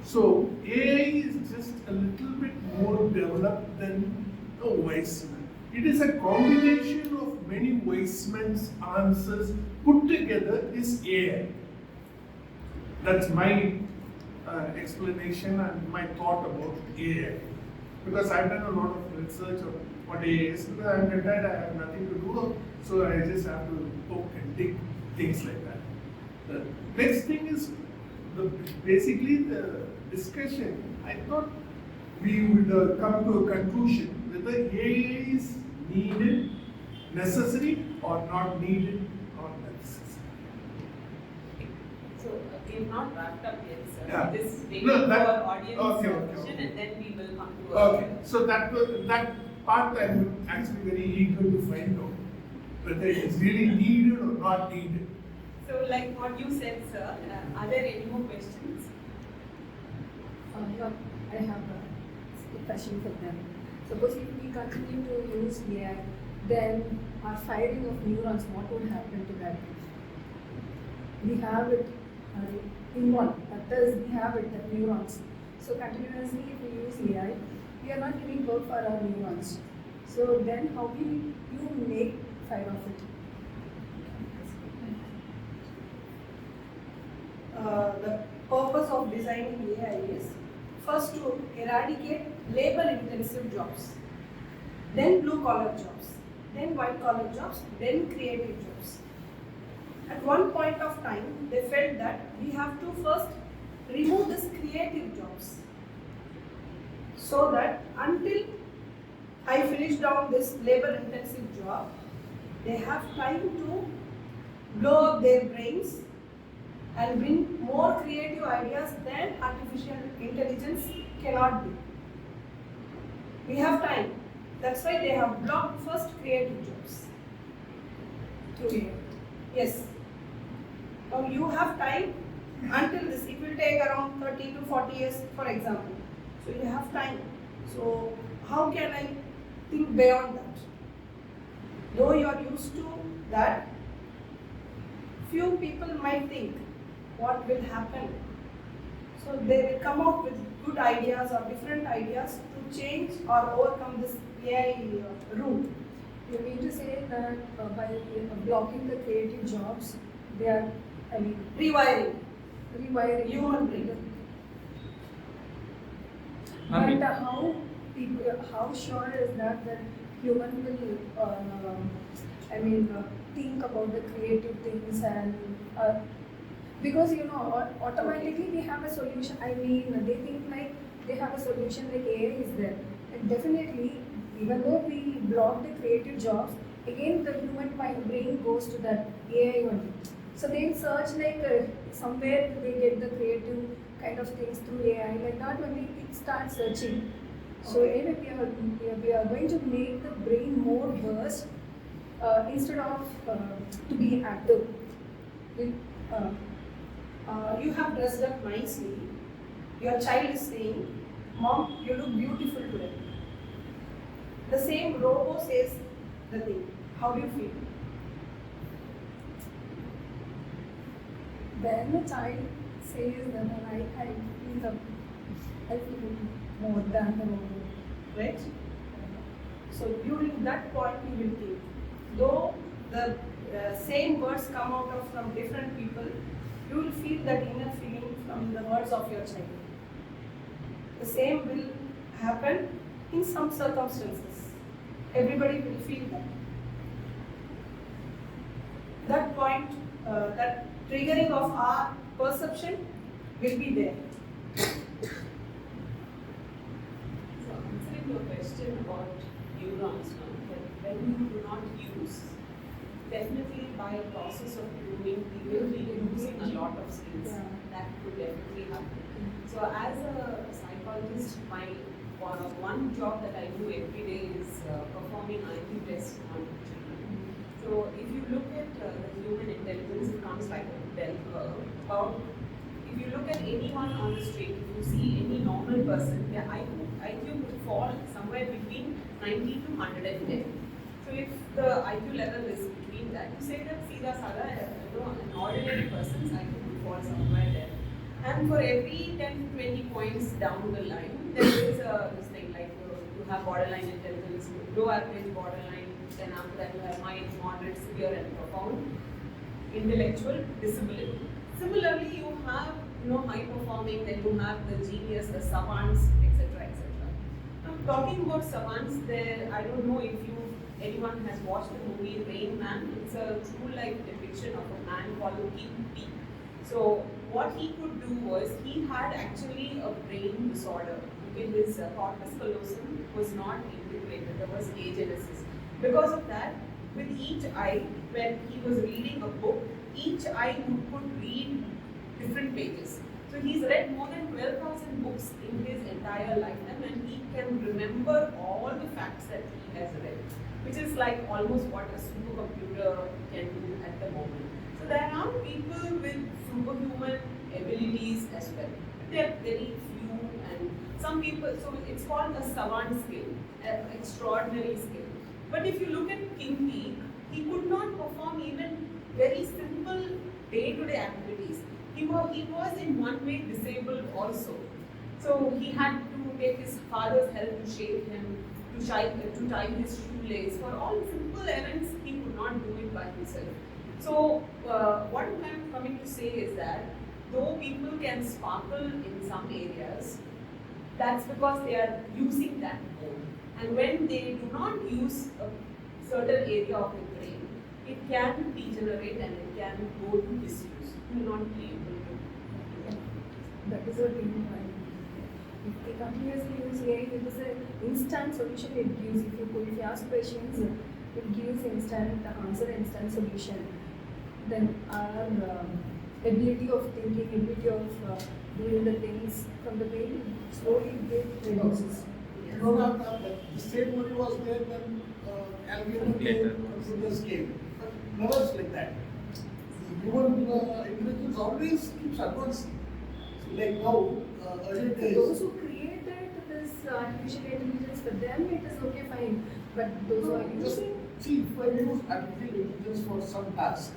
So AI is just a little bit more developed than a wise man. It is a combination of many wise men's answers put together is AI. That's my explanation and my thought about AI. Because I've done a lot of research on what AI is. Because I'm retired, I have nothing to do, so I just have to poke and dig, things like that. The next thing is basically the discussion. I thought we would come to a conclusion whether AI is needed, necessary, or not needed, or necessary. So we have not wrapped up yet, sir. Yeah. This is waiting No, for that- our audience okay. question, and then we will come to Okay, so that part I'm actually very eager to find out whether it is really needed or not needed. So, like what you said, sir, are there any more questions? I have a question for them. Suppose if we continue to use AI, then our firing of neurons, what would happen to that? We have it involved, that is, we have it, the neurons. So continuously, if we use AI, we are not giving work for our neurons. So then how will you make fire of it? The purpose of designing AI is first to eradicate labor-intensive jobs, then blue-collar jobs, then white-collar jobs, then creative jobs. At one point of time, they felt that we have to first remove these creative jobs, so that until I finish down this labor-intensive job, they have time to blow up their brains and bring more creative ideas than artificial intelligence cannot do. We have time. That's why they have blocked first creative jobs. Through yes. Now you have time until this. It will take around 30 to 40 years, for example. So you have time. So how can I think beyond that? Though you are used to that, few people might think what will happen. So they will come up with good ideas or different ideas to change or overcome this AI route. You mean to say that by blocking the creative jobs, they are, Rewiring rewiring human brain. But how sure is that human will, think about the creative things and because automatically we have a solution. They think like they have a solution like AI is there, and definitely even though we block the creative jobs, again the human brain goes to that AI only. So they search like somewhere they get the creative kind of things through AI, like that only it starts searching. So anyway, we are going to make the brain more burst instead of to be active. You have dressed up nicely. Your child is saying, "Mom, you look beautiful today." The same robo says the thing. How do you feel? When the child says that I feel more than the robot. Right? So during that point you will think, though the same words come out of from different people, you will feel that inner feeling from the words of your child. The same will happen in some circumstances. Everybody will feel that. That point, that triggering of our perception will be there. So answering your question about neurons, that when you do not use, definitely by a process of grooming, we will be losing a lot of skills. Yeah. That could definitely happen. So as a psychologist, my one job that I do every day is performing IQ tests on children. So if you look at the human intelligence, it comes like a bell curve. If you look at anyone on the street, if you see any normal person, their IQ would fall somewhere between 90 to 110. So if the IQ level is between that, you say that Sida Sada, an ordinary person's IQ would fall somewhere there. And for every 10 to 20 points down the line, there is this thing like you have borderline intelligence, low average borderline, then after that you have mild, moderate, severe and profound intellectual disability. Similarly, you have high performing, then you have the genius, the savants, etc. etc. Now talking about savants, there I don't know if anyone has watched the movie Rain Man. It's a true life depiction of a man called King P. So what he could do was he had actually a brain disorder. Okay, his corpus callosum was not integrated. There was agenesis. Because of that, with each eye, when he was reading a book, each eye could read different pages. So he's read more than 12,000 books in his entire lifetime, and he can remember all the facts that he has read, which is like almost what a supercomputer can do at the moment. So there are people with superhuman abilities as well. They are very few, and some people, so it's called a savant skill, an extraordinary skill. But if you look at King Peak, he could not perform even very simple day-to-day activities. He was in one way disabled also. So he had to take his father's help to shave him, to tie his shoelace. For all simple errands, he could not do it by himself. So what I'm coming to say is that though people can sparkle in some areas, that's because they are using that more. And when they do not use a certain area of the brain, it can degenerate and it can go to disuse. You will not be able to do that. That is a real point. If they continuously use AI, it is an instant solution it gives. If you ask questions, it gives instant answer, instant solution, then our ability of thinking, ability of doing the things from the brain slowly it reduces. You don't have that. The same only was there when calculator computers came. But never like that. The human intelligence always keeps advancing. So like now, earlier For days. those who created this artificial intelligence, for them it is okay, fine. But those who are Just using, see, if I use artificial intelligence for some task,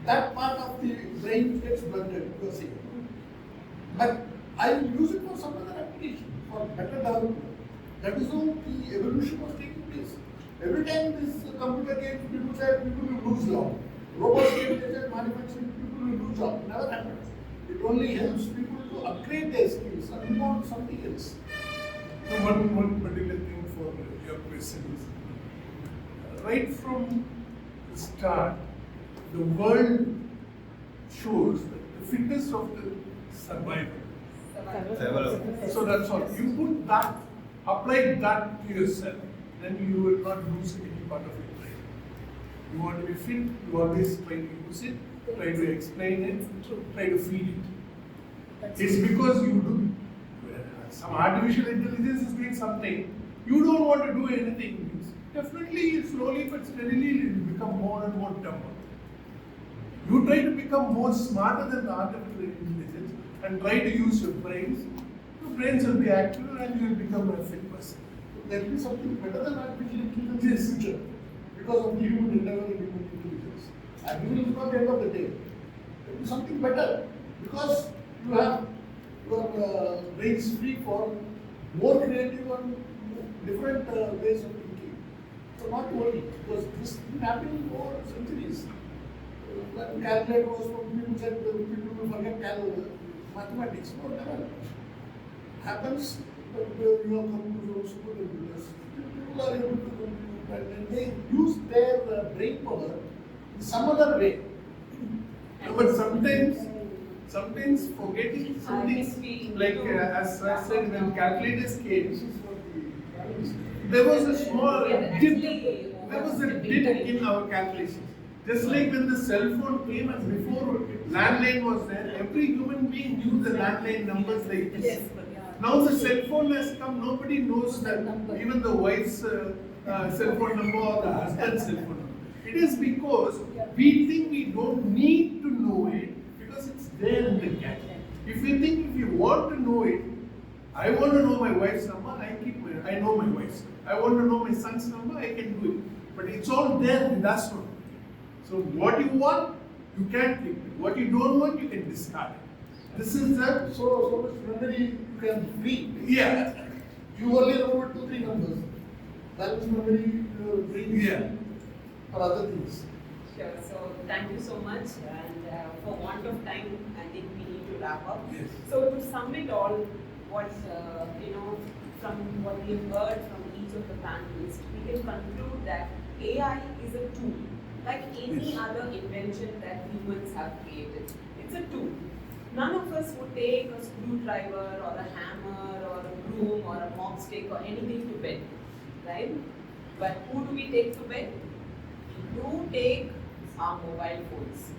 that part of the brain gets blunted, you are saying. But I will use it for some other application, for better development. That is how the evolution was taking place. Every time this computer came, people said people will lose job. Robots came, they said manufacturing, people will lose job. Never happened. It only helps people to upgrade their skills and move on to something else. So one particular thing for your questions. Right from the start, the world shows that the fitness of the survivor. So that's all. You put that, apply that to yourself, then you will not lose any part of your brain. You want to be fit, you always try to use it, try to explain it, try to feed it. It's because you do. Some artificial intelligence is doing something, you don't want to do anything. Definitely, slowly but steadily, it will become more and more dumber. You try to become more smarter than the artificial intelligence and try to use your brains will be active and you will become a fit person. There will be something better than artificial intelligence in the future because of the human endeavor and human intelligence. Artificial is not the end of the day. There will be something better because you have your brains free for more creative and different ways of thinking. So not only because this has been happening for centuries. When calculator was from people said people will forget mathematics. No, never happens. But you have come to those supercomputers. People are able to compute and they use their brain power in some other way. No, but sometimes forgetting something like as I said when calculators came, there was a small dip. There was a dip in our calculations. Just like when the cell phone came and before landline was there, every human being knew the landline numbers like this. Now the cell phone has come, nobody knows that, even the wife's cell phone number or the husband's cell phone number. It is because we think we don't need to know it because it's there in the gadget. If we think if you want to know it, I want to know my wife's number, I know my wife's. I want to know my son's number, I can do it. But it's all there with us now. So what you want, you can keep it. What you don't want, you can discard it. This is the so much memory you can free. Yeah. You only remember 2-3 numbers. Balance memory brings for other things. Sure. So thank you so much. And for want of time, I think we need to wrap up. Yes. So to sum it all, what from what we have heard from each of the panelists, we can conclude that AI is a tool, like any other invention that humans have created. It's a tool. None of us would take a screwdriver or a hammer or a broom or a mop stick or anything to bed, right? But who do we take to bed? We do take our mobile phones,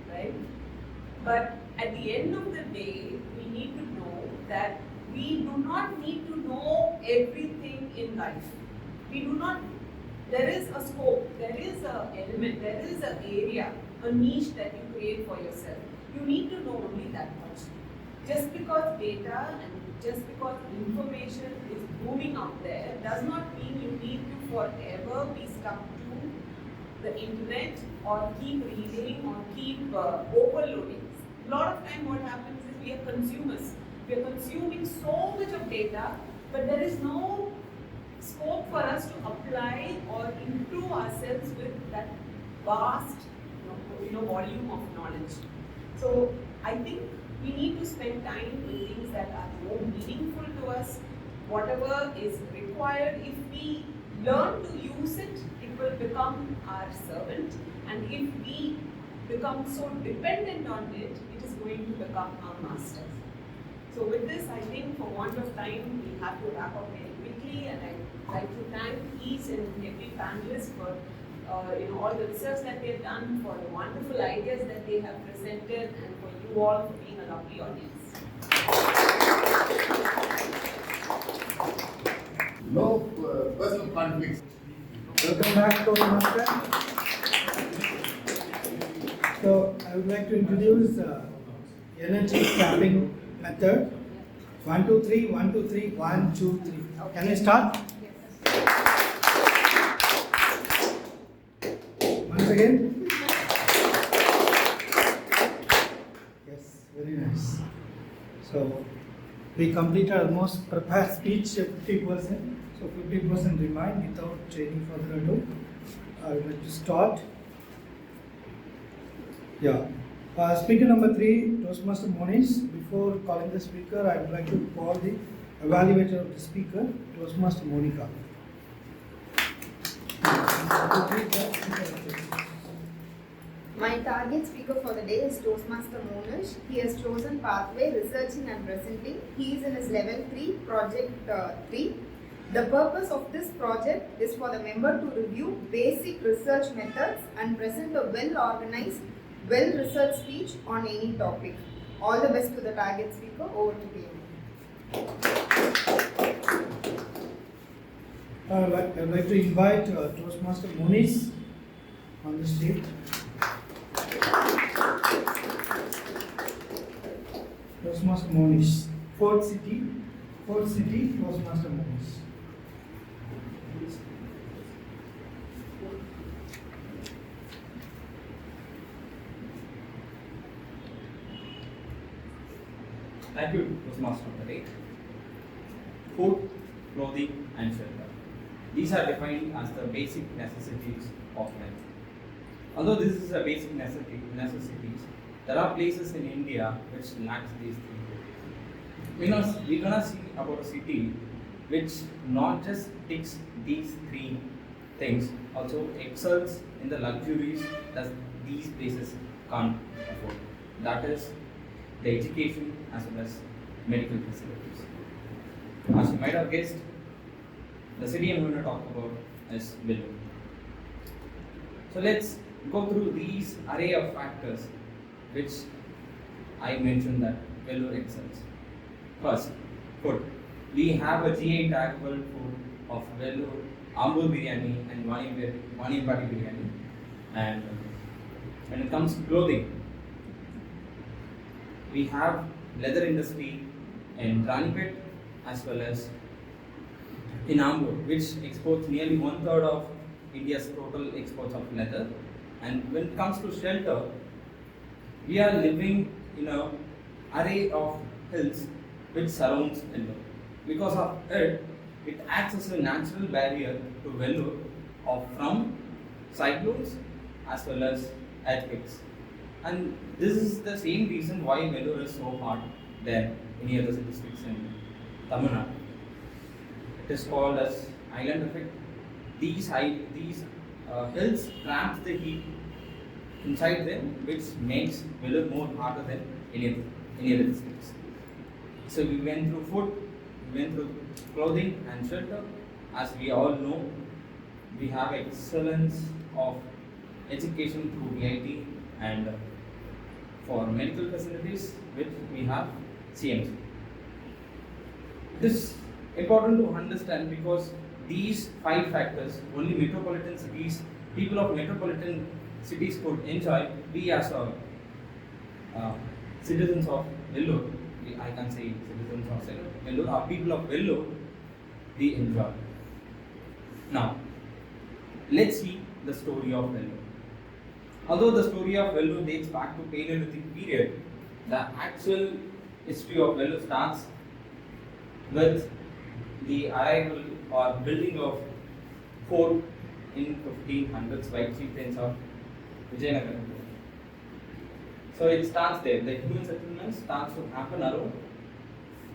right? But at the end of the day, we need to know that we do not need to know everything in life. We do not. There is a scope, there is an element, there is an area, a niche that you create for yourself. You need to know only that much. Just because data and just because information is moving out there does not mean you need to forever be stuck to the internet or keep reading or keep overloading. A lot of time what happens is we are consumers. We are consuming so much of data, but there is no scope for us to apply or improve ourselves with that vast volume of knowledge. So I think we need to spend time in things that are more meaningful to us. Whatever is required, if we learn to use it, it will become our servant. And if we become so dependent on it, it is going to become our master. So with this, I think for want of time, we have to wrap up very quickly, and I I'd like to thank each and every panelist for all the research that they've done, for the wonderful ideas that they have presented, and for you all for being a lovely audience. No personal conflicts. Welcome back, Toastmaster. So I would like to introduce energy clapping method. 1, 2, 3, 1, 2, 3, 1, 2, 3. Can I start? Once again. Yes, very nice. So we completed almost prepared speech 50%. So 50% remain without training further ado. I would like to start. Yeah. Speaker number 3, Toastmaster Monish. Before calling the speaker, I would like to call the evaluator of the speaker, Toastmaster Monica. My target speaker for the day is Toastmaster Monish. He has chosen Pathway, Researching and Presenting. He is in his level 3, project 3. The purpose of this project is for the member to review basic research methods and present a well-organized, well-researched speech on any topic. All the best to the target speaker. Over to you. I'd like to invite Toastmaster Monish on the stage. Toastmaster Monish, Fourth City, Toastmaster Monish. Thank you, Toastmaster of the day. Food, clothing, and shelter. These are defined as the basic necessities of life. Although this is a basic necessities, there are places in India which lacks these things. We're gonna see about a city which not just ticks these 3 things, also excels in the luxuries that these places can't afford. That is the education as well as medical facilities. As you might have guessed, the city I'm going to talk about is Vellore. So let's go through these array of factors which I mentioned that Vellore excels. First, food. We have a GI taggable food of Vellore, Ambur biryani and Vani Pati biryani. And when it comes to clothing, we have leather industry in Ranipet as well as in Ambur, which exports nearly 1/3 of India's total exports of leather. And when it comes to shelter, we are living in an array of hills which surrounds Vellore. Because of it, it acts as a natural barrier to Vellore from cyclones as well as earthquakes. And this is the same reason why Vellore is so hot than any other districts in Tamil Nadu. It is called as island effect. These hills trap the heat inside them, which makes Vellore more hotter than any other districts. So we went through food, we went through clothing and shelter. As we all know, we have excellence of education through VIT and for medical facilities, which we have CMC. This is important to understand because these 5 factors only metropolitan cities, people of metropolitan cities could enjoy. We as citizens of Vellore, I can say citizens of Vellore, or people of Vellore, we enjoy. Now, let's see the story of Vellore. Although the story of Vellore dates back to Paleolithic period, the actual history of Vellore starts with the arrival or building of fort in 1500s by chieftains of Vijayanagara. So it starts there. The human settlement starts to happen around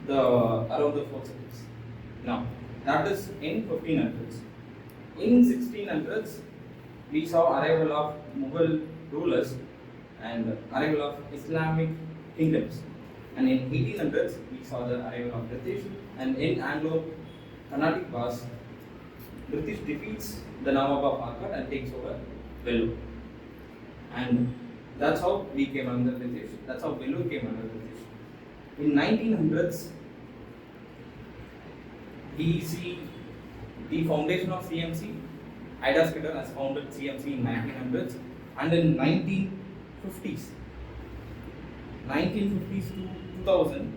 the fort cities. Now, that is in 1500s. In 1600s, we saw arrival of Mughal rulers and arrival of Islamic kingdoms. And in 1800s, we saw the arrival of British, and in Anglo-Carnatic Wars, British defeats the Nawab of Arcot and takes over Vellore. And that's how we came under British. That's how Vellore came under British. In 1900s, we see the foundation of CMC. Ida Skidder has founded CMC in 1900s, and in 1950s to 2000,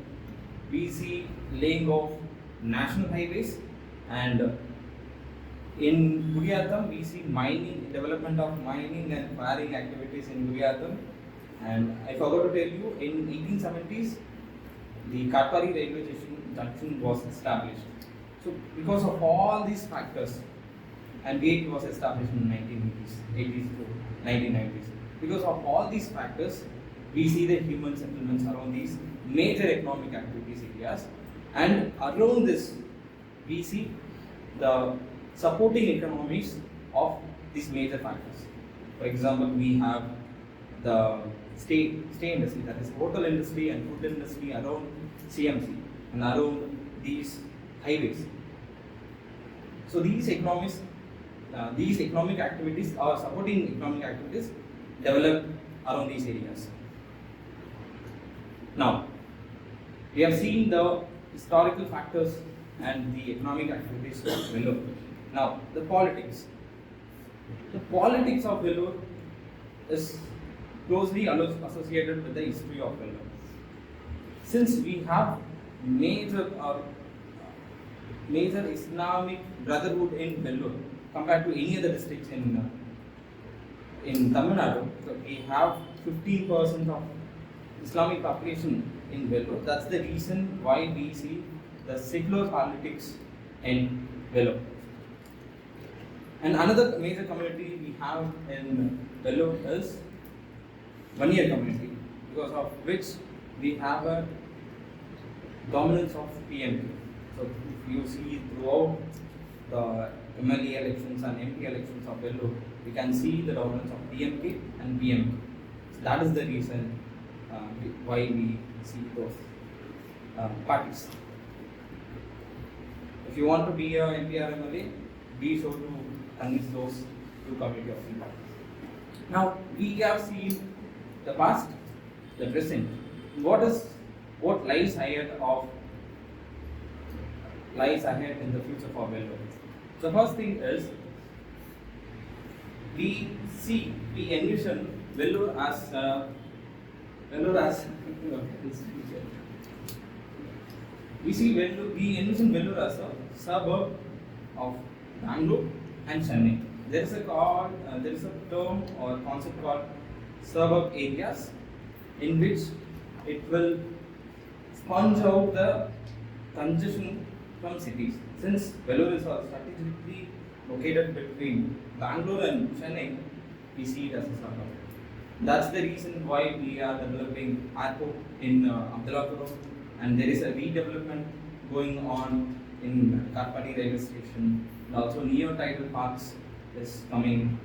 we see laying of national highways, and in Guriatham we see development of mining and quarrying activities in Guriatham. And I forgot to tell you, in 1870s, the Katpari railway junction was established. So because of all these factors, and VAT was established in the 1980s to 1990s. Because of all these factors, we see the human settlements around these major economic activities areas, and around this, we see the supporting economies of these major factors. For example, we have the stay industry, that is hotel industry and food industry around CMC and around these highways. So these economic activities or supporting economic activities develop around these areas. Now, we have seen the historical factors and the economic activities of Vellore. Now, the politics. The politics of Vellore is closely associated with the history of Vellore. Since we have major Islamic brotherhood in Vellore compared to any other districts in Tamil Nadu, so we have 15% of Islamic population in Vellore. That's the reason why we see the secular politics in Vellore. And another major community we have in Vellore is Vanier community, because of which we have a dominance of PMK. So if you see throughout the MLA elections and MP elections of Vellore, we can see the dominance of DMK and BMK. So that is the reason why we see those parties. If you want to be a MP or MLA, be sure to convince those two community of people. Now we have seen the past, the present. What lies ahead in the future for Vellore? The first thing is we envision Vellore as we envision Vellore as a suburb of Bangalore and Chennai. There is a term or concept called suburb areas, in which it will sponge out the congestion from cities. Since Vellore is strategically located between Bangalore and Chennai, we see it as a suburb. That's the reason why we are developing airport in Abdulapur, and there is a redevelopment going on in Karpati railway station, and also neo-tidal parks is coming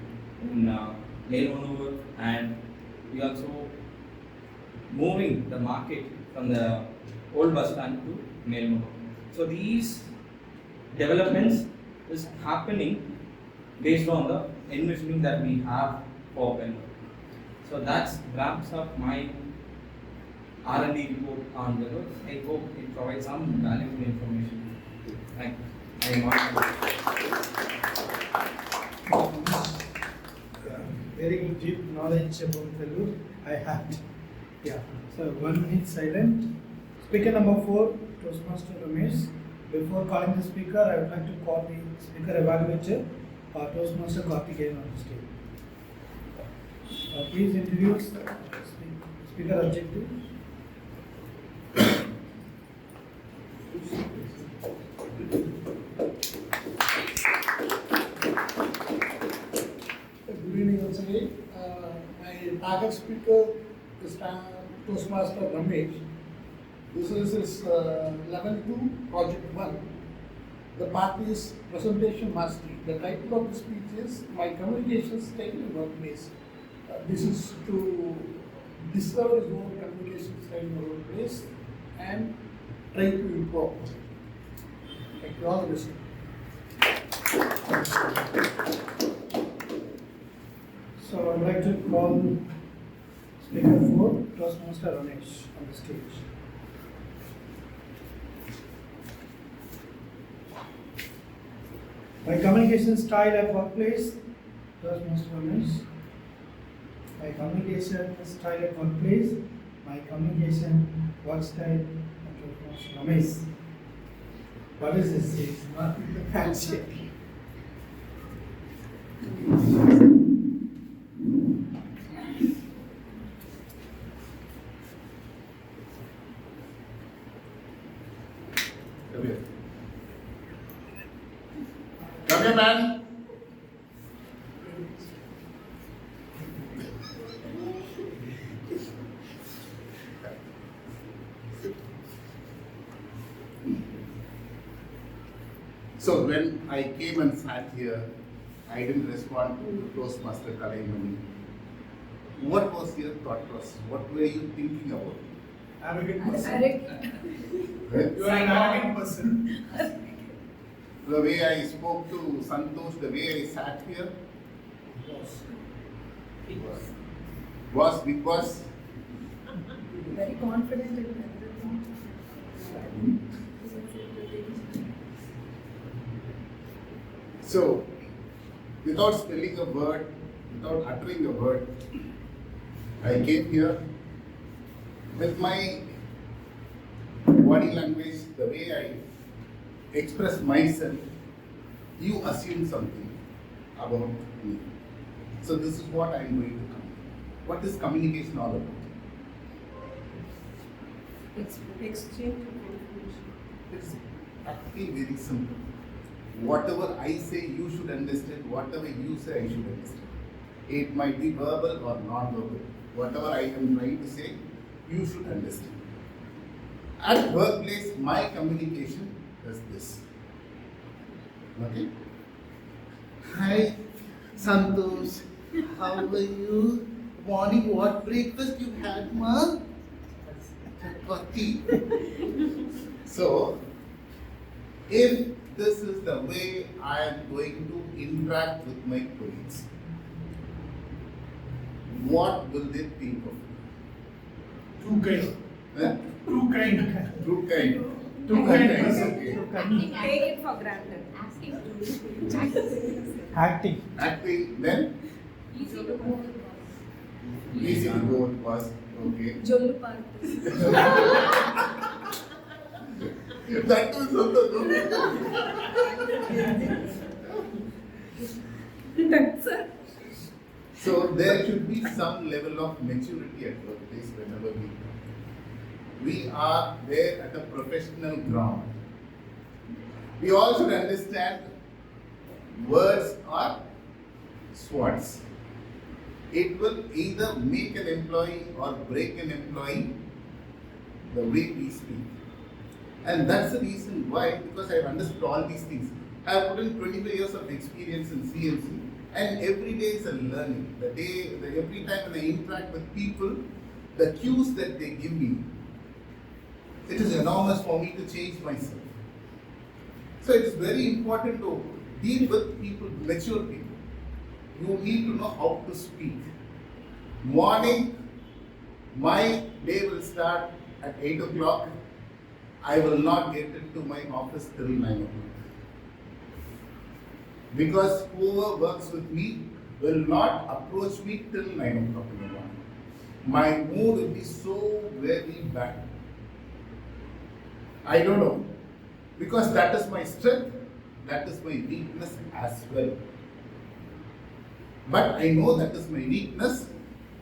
in Melmonur, and we also moving the market from the old bus stand to Melmonur. So these developments is happening based on the envisioning that we have for Vellore. So that wraps up my R&D report on Vellore. I hope it provides some valuable information. Thank you. Very deep knowledge about Vellore. I had. Yeah. So 1 minute silent. Speaker number 4, Toastmaster Ramesh. Before calling the speaker, I would like to call the speaker evaluator, Toastmaster Karthikeyan on the stage. Please introduce speaker objective. Good evening once again. My target speaker is Toastmaster Ramesh. This is his level 2, project 1. The part is presentation mastery. The title of the speech is My Communication Style in Workplace. This is to discover his own communication style in the workplace and try to improve. Thank you. All the best. So I'd like to call speaker 4, Toastmaster Ramesh, on the stage. My communication style at workplace, Toastmaster Ramesh. My communication style at workplace, my communication work style, Toastmaster Ramesh. What is this? It's not handshake. Come here, man. So when I came and sat here, I didn't respond to Toastmaster Kalaimani. What was your thought process? What were you thinking about? Arrogant person. Right? You are an arrogant person. The way I spoke to Santosh, the way I sat here, was because Very confident in everything. so, without spelling a word, without uttering a word, I came here with my body language, the way I express myself, you assume something about me. So this is what I am going to come. What is communication all about? It's exchange of information. It's actually very simple. Whatever I say, you should understand. Whatever you say, I should understand. It might be verbal or non-verbal. Whatever I am trying to say, you should understand. At workplace, my communication is this. Okay? Hi, Santosh. How are you? Morning, what breakfast you had, ma? Chapati. So, if this is the way I am going to interact with my colleagues, what will they think of me? Too kind. Eh? Too kind. Too kind. Too kind person. Okay. Take it for granted. Acting. Acting, then Easy to go. easy to go with was okay. Jollu party. That was also good. Sir. So there should be some level of maturity at workplace whenever we come. We are there at a professional ground. We all should understand words are swords. It will either make an employee or break an employee the way we speak. And that's the reason why, because I've understood all these things. I've put in 25 years of experience in CMC, and every day is a learning. Every time when I interact with people, the cues that they give me, it is enormous for me to change myself. So it is very important to deal with people, mature people. You need to know how to speak. Morning, my day will start at 8 o'clock. I will not get into my office till 9 o'clock. Because whoever works with me will not approach me till 9 o'clock in the morning. My mood will be so very bad. I don't know. Because that is my strength, that is my weakness as well. But I know that is my weakness.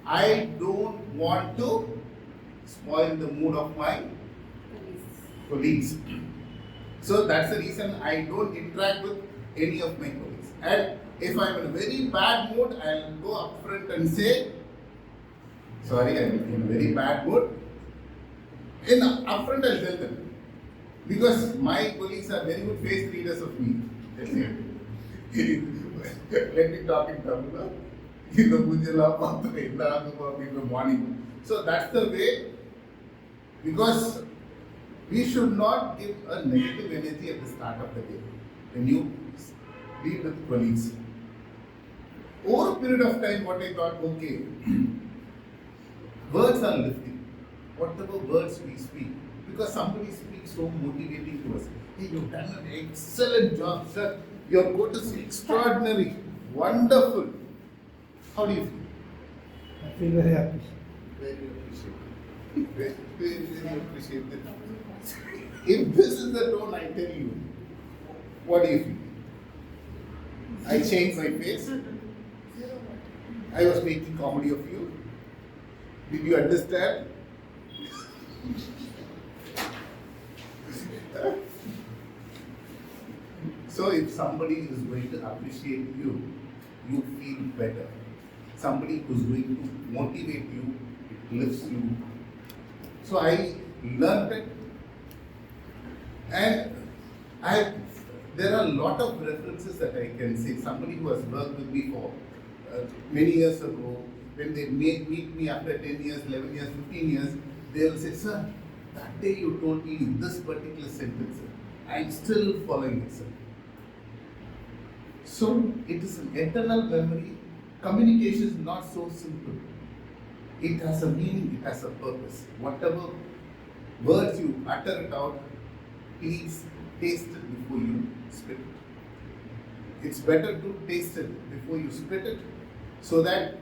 I don't want to spoil the mood of my colleagues. So that's the reason I don't interact with any of my colleagues. And if I'm in a very bad mood, I'll go up front and say, sorry, I'm in a very bad mood. Up front I'll tell them. Because my colleagues are very good face readers of me. Let me talk in Tamil. In the morning. So that's the way. Because we should not give a negative energy at the start of the day. When you lead with colleagues. Over a period of time, what I thought, okay, words are lifting. Whatever words we speak, because somebody speaks so motivating to us. Hey, you've done an excellent job, sir. Your quote is extraordinary, wonderful. How do you feel? I feel very happy. Very appreciated. Very appreciated. If this is the tone I tell you, what do you feel? I changed my face. I was making comedy of you. Did you understand? So if somebody is going to appreciate you, you feel better. Somebody who's going to motivate you, it lifts you. So I learned it, and there are a lot of references that I can say. Somebody who has worked with me for many years ago, when they meet me after 10 years, 11 years, 15 years, they'll say, sir, that day you told me this particular sentence, I'm still following it, sir. So it is an eternal memory. Communication is not so simple. It has a meaning, it has a purpose. Whatever words you utter it out, please taste it before you spit it. It's better to taste it before you spit it, so that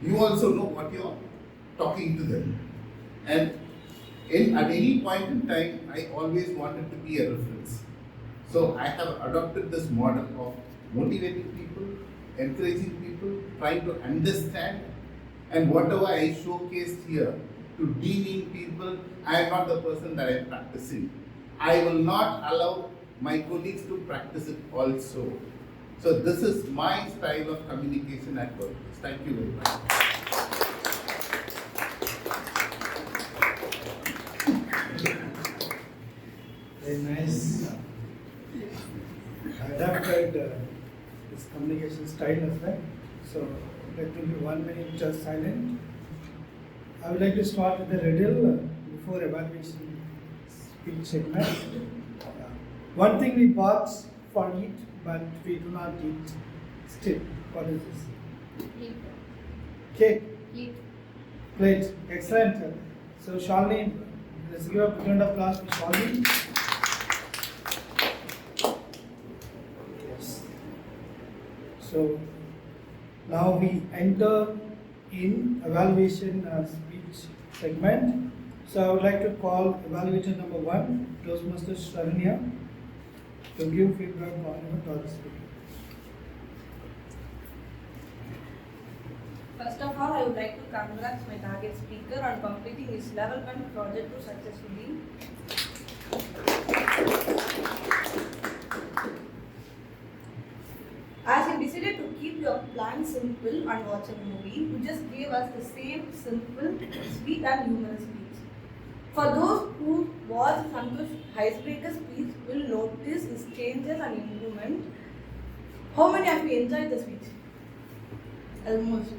you also know what you're talking to them. And at any point in time, I always wanted to be a reference. So I have adopted this model of motivating people, encouraging people, trying to understand, and whatever I showcased here to demean people, I am not the person that I am practicing. I will not allow my colleagues to practice it also. So this is my style of communication at work. Thank you very much. Very nice. I adapted this communication style as well. So let me be 1 minute just silent. I would like to start with a riddle before evaluation speech segment. One thing we bought for eat, but we do not eat still. What is this? Eat. Cake. Eat. Plate. Excellent. So Shalini, let's give a big round of applause for Shalini. Yes. So now we enter in evaluation speech segment. So I would like to call evaluator number 1, Toastmasters Sharanya, to give feedback on your talk speaker. First of all, I would like to congratulate my target speaker on completing his level 1 project 2 successfully. As you decided to keep your plan simple and watch a movie, you just gave us the same simple, sweet and humorous speech. For those who watched Santosh icebreaker speech will notice his changes and improvement. How many of you enjoyed the speech? Almost.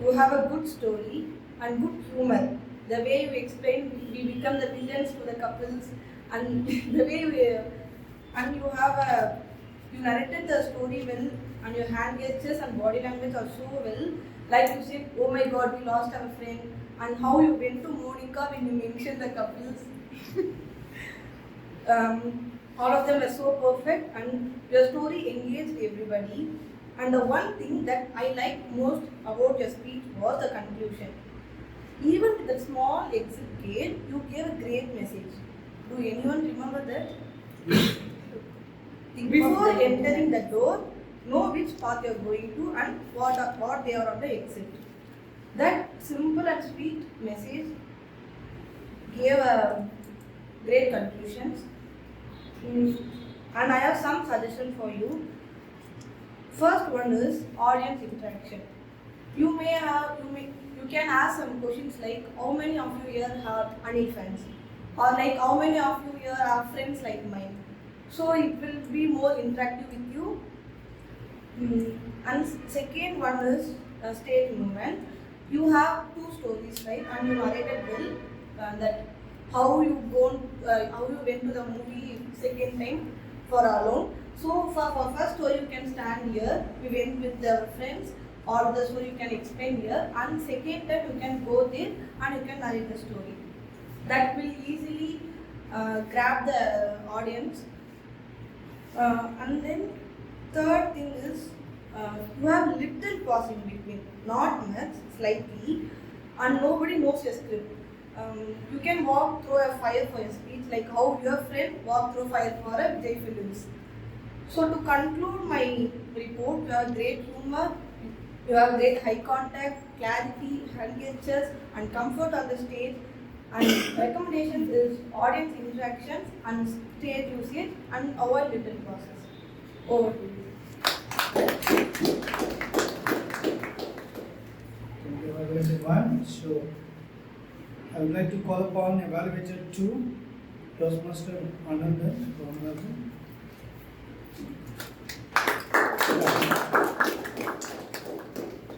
You have a good story and good humor. The way you explain, we become the villains to the couples, and the way you narrated the story well, and your hand gestures and body language are so well. Like you said, oh my God, we lost our friend, and how you went to Monica when you mentioned the couples. All of them were so perfect, and your story engaged everybody. And the one thing that I liked most about your speech was the conclusion. Even with the small exit gate, you gave a great message. Do anyone remember that? Before entering the door, know which path you are going to and what they are on the exit. That simple and sweet message gave a great conclusions. And I have some suggestions for you. First one is audience interaction. You can ask some questions like, how many of you here have any friends? Or like, how many of you here have friends like mine? So it will be more interactive with you. And second one is stage movement. You have 2 stories, right? And you narrated well that how you went to the movie second time for alone. So for first story you can stand here, we went with our friends, or the story you can explain here, and second time you can go there and you can narrate the story. That will easily grab the audience. And then third thing is you have little pause in between, not much, slightly, and nobody knows your script. You can walk through a fire for your speech, like how your friend walked through fire for a Vijay films. So to conclude my report, you have great humor, you have great eye contact, clarity, hand gestures, and comfort on the stage. And recommendation is audience interactions and stage usage and avoid little pauses. Over to you. Thank you, Evaluator 1. So, I would like to call upon Evaluator 2, Toastmaster Ananda. So,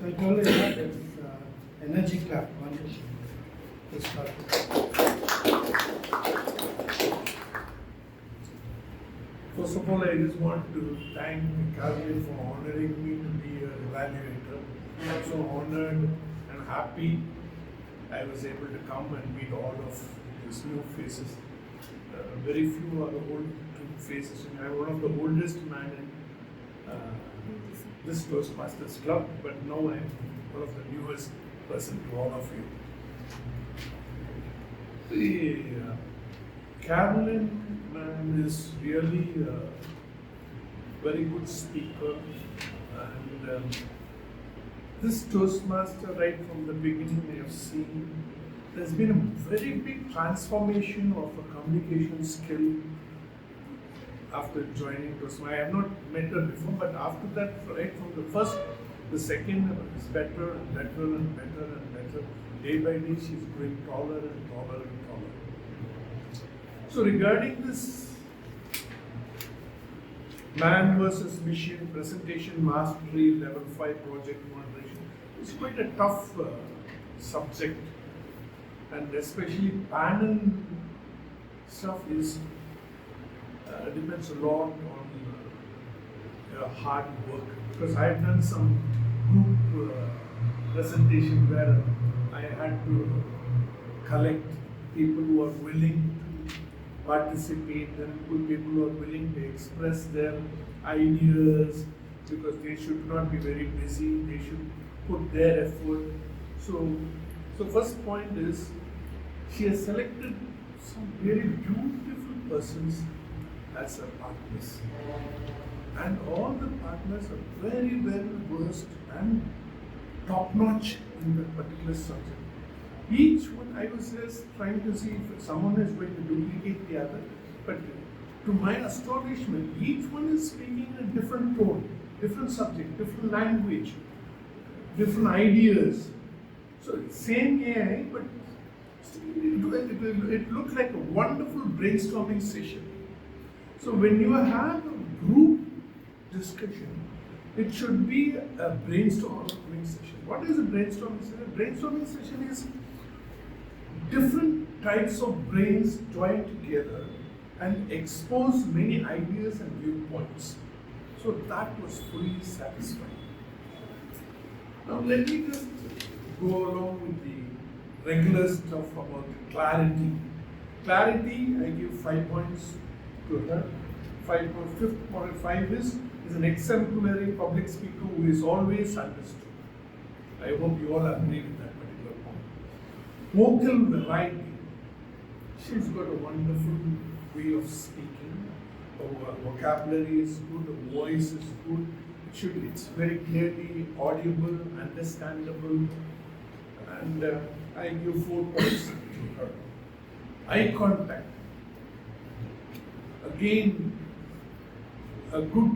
I told you that it's energy clap. One, let's start. First of all, I just want to thank Caroline for honoring me to be an evaluator. I'm so honored and happy I was able to come and meet all of these new faces. Very few are the old faces. I'm one of the oldest men in this Toastmasters Club, but now I'm one of the newest person to all of you. Caroline is really a very good speaker, and this Toastmaster, right from the beginning, I have seen there's been a very big transformation of a communication skill after joining Toastmasters. I have not met her before, but after that, right from the first, the second is better and better and better and better. Day by day, she's growing taller and taller and taller. So regarding this man versus machine presentation mastery level 5 project moderation, it's quite a tough subject, and especially panel stuff is depends a lot on hard work, because I have done some group presentation where I had to collect people who are willing to participate and people who are willing to express their ideas, because they should not be very busy, they should put their effort. So first point is she has selected some very beautiful persons as her partners, and all the partners are very well versed and top notch in that particular subject. Each one, I was just trying to see if someone is going to duplicate the other, but to my astonishment, each one is speaking in a different tone, different subject, different language, different ideas. So same AI, but it looked like a wonderful brainstorming session. So when you have a group discussion, it should be a brainstorming session. What is a brainstorming session? A brainstorming session is different types of brains joined together and expose many ideas and viewpoints. So that was fully satisfying. Now let me just go along with the regular stuff about clarity. Clarity, I give 5 points to her. 5.5 is an exemplary public speaker who is always understood. I hope you all agree with that particular point. Vocal variety. She's got a wonderful way of speaking. Her vocabulary is good, her voice is good. It's very clearly audible, understandable, and I give 4 points to her. Eye contact. Again, a good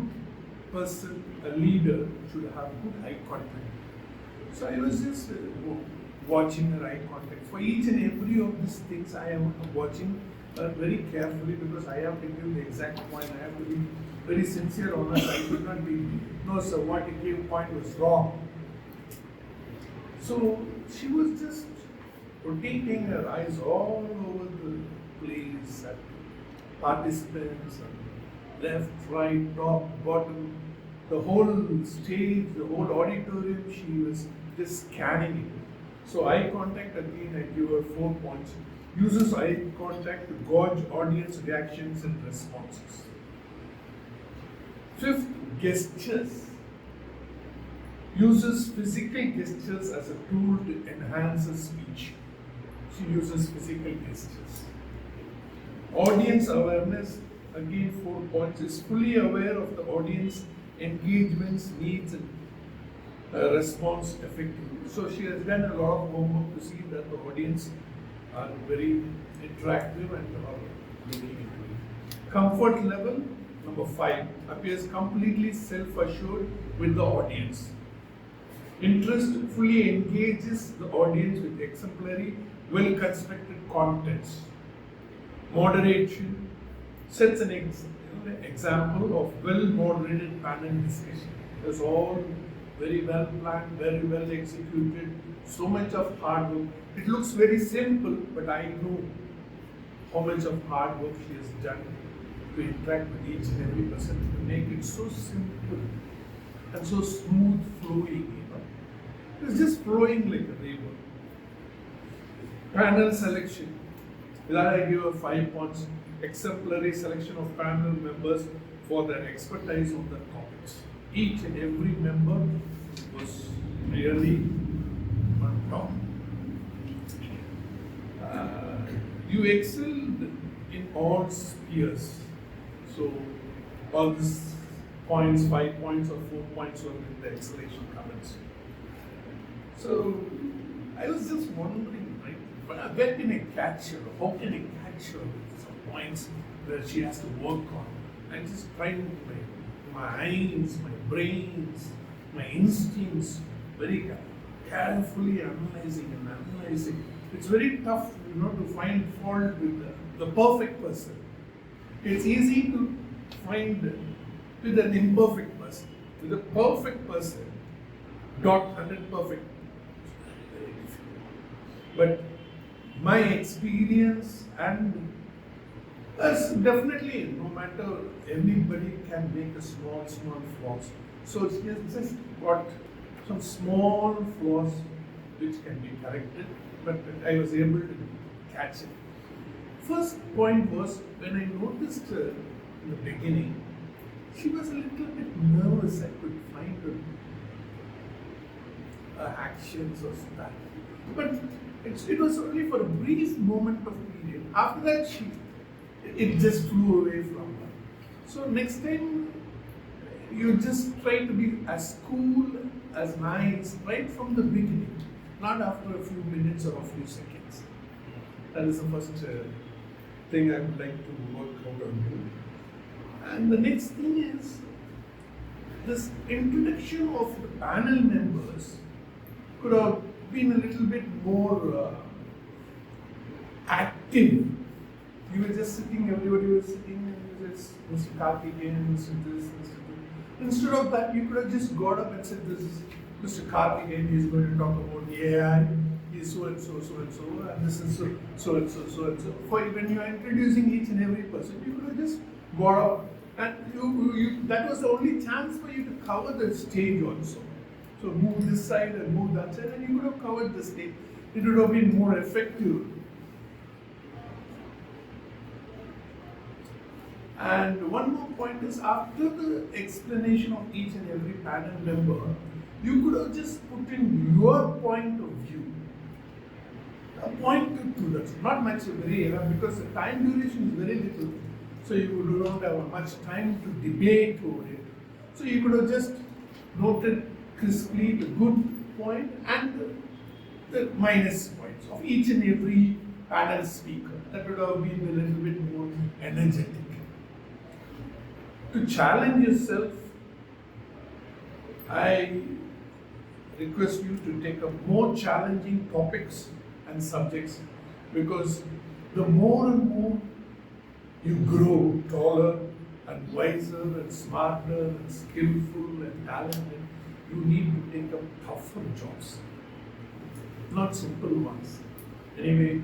person, a leader, should have good eye contact. So I was just watching her eye contact. For each and every of these things, I am watching her very carefully, because I have to give the exact point. I have to be very sincere on her. I should not be, no sir, what you gave point was wrong. So she was just rotating her eyes all over the place at participants and left, right, top, bottom, the whole stage, the whole auditorium, she was just scanning it. So eye contact, again, I give her 4 points. Uses eye contact to gauge audience reactions and responses. Fifth, gestures. Uses physical gestures as a tool to enhance her speech. She uses physical gestures. Audience awareness, again 4 points, is fully aware of the audience engagements, needs, and response effectively. So she has done a lot of homework to see that the audience are very interactive and are looking into it. Comfort level, number 5, appears completely self-assured with the audience. Interest fully engages the audience with exemplary, well-constructed contents. Moderation sets an example of well-moderated panel discussion. It's all very well planned, very well executed, so much of hard work. It looks very simple, but I know how much of hard work she has done to interact with each and every person to make it so simple and so smooth flowing. It's just flowing like a river. Panel selection. That I give her 5 points. Exemplary selection of panel members for their expertise on the topics. Each and every member was really on top. You excelled in all spheres. So all these points, 5 points or 4 points were in the excellation comments. So I was just wondering, right, where can I catch her? How can I catch her with some points where she has to work on? I just tried my eyes, my brains, my instincts, very carefully analyzing. It's very tough, to find fault with the perfect person. It's easy to find with an imperfect person. With a perfect person, not 100 perfect. Very difficult. But my experience and definitely, no matter, anybody can make a small flaws. So she has just got some small flaws which can be corrected, but I was able to catch it. First point was, when I noticed her in the beginning, she was a little bit nervous. I could find her actions or stuff. But it was only for a brief moment of period. After that, it just flew away from her. So next time, you just try to be as cool, as nice, right from the beginning, not after a few minutes or a few seconds. That is the first thing I would like to work out on you. And the next thing is, this introduction of the panel members could have been a little bit more active. You were just sitting, everybody was sitting, and you just, Mr. Karthikeyan, Mr. this, Mr. that. Instead of that, you could have just got up and said, this is Mr. Karthikeyan, he is going to talk about AI, he is so and so, and this is so and so. For when you are introducing each and every person, you could have just got up, and that was the only chance for you to cover the stage also. So move this side and move that side, and you could have covered the stage. It would have been more effective. And one more point is, after the explanation of each and every panel member, you could have just put in your point of view. A point to two, that's not much very enough, because the time duration is very little. So you don't have much time to debate over it. So you could have just noted crisply the good point and the minus points of each and every panel speaker. That would have been a little bit more energetic. To challenge yourself, I request you to take up more challenging topics and subjects, because the more and more you grow taller and wiser and smarter and skillful and talented, you need to take up tougher jobs, not simple ones. Anyway,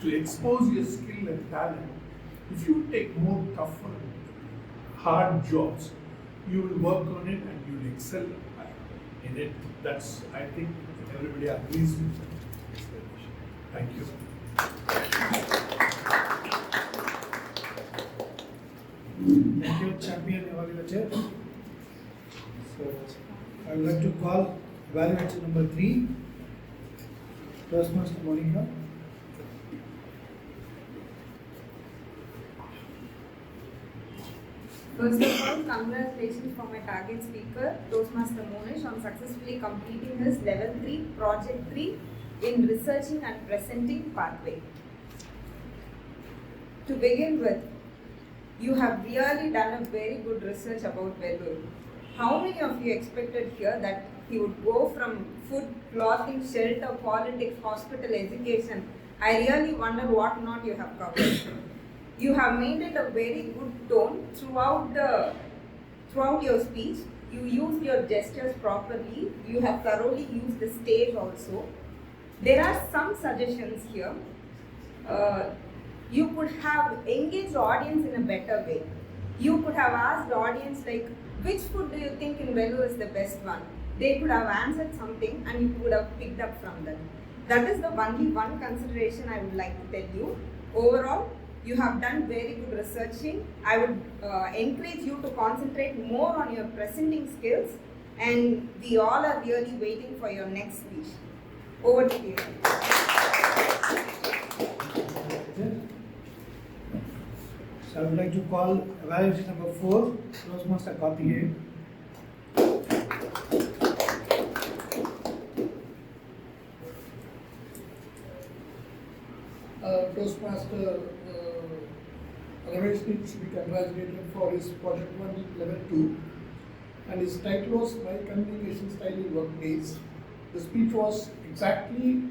to expose your skill and talent, If you take more tougher, hard jobs, you will work on it and you will excel in it. That's, I think, everybody agrees with that explanation. Thank you. Thank you, champion evaluator. So, I would like to call evaluator number 3, Toastmaster Monica. First of all, congratulations for my target speaker, Toastmaster Monish, on successfully completing his level 3, project 3 in researching and presenting pathway. To begin with, you have really done a very good research about Vellore. How many of you expected here that he would go from food, clothing, shelter, politics, hospital, education? I really wonder what not you have covered. You have maintained a very good tone throughout your speech. You used your gestures properly. You have thoroughly used the stage also. There are some suggestions here. You could have engaged the audience in a better way. You could have asked the audience like, which food do you think in Vellore is the best one? They could have answered something and you could have picked up from that. That is the only one consideration I would like to tell you. Overall, you have done very good researching. I would encourage you to concentrate more on your presenting skills, and we all are really waiting for your next speech. Over to you. So I would like to call evaluation number 4, Toastmaster Karthikeyan. Toastmaster Ramesh needs to be congratulated for his project 1 level 2, and his title was My Communication Style in Workplace. The speech was exactly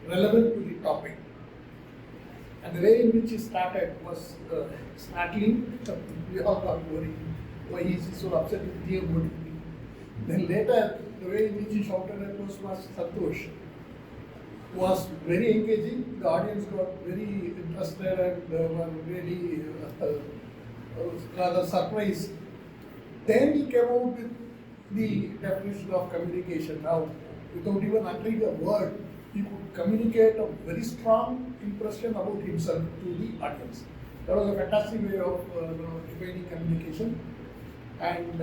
relevant to the topic, and the way in which he started was startling. We all got worried why he is so upset with TMOD. Then later, the way in which he shouted at Toastmaster Santosh was very engaging. The audience got very interested and were really rather surprised. Then he came out with the definition of communication. Now, without even uttering a word, he could communicate a very strong impression about himself to the audience. That was a fantastic way of defining communication. And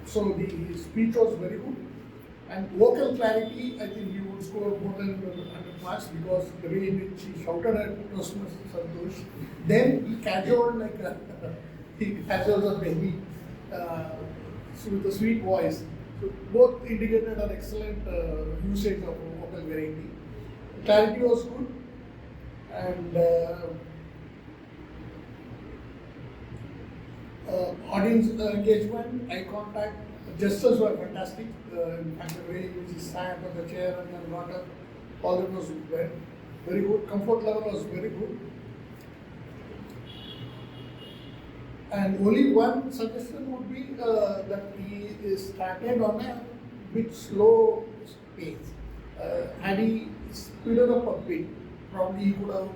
so the speech was very good. And vocal clarity, I think he would score more than 100 marks, because the way in which he shouted at Toastmaster Santosh, then he casualed like he casualed a baby with a sweet voice. So both indicated an excellent usage of vocal variety. Clarity was good, and audience engagement, eye contact, gestures were fantastic. In fact, the way in which he sat on the chair and then got up, all that was very good. Comfort level was very good. And only one suggestion would be that he started on a bit slow pace. Had he speeded up a bit, probably he could have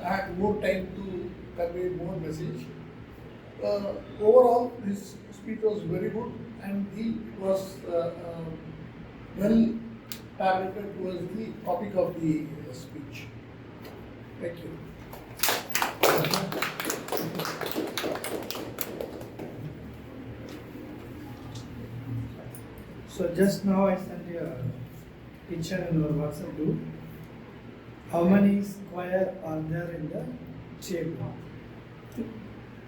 had more time to convey more message. Overall, his speech was very good, and he was well targeted towards the topic of the speech. Thank you. So just now I sent you a picture in our WhatsApp group. How many square are there in the table?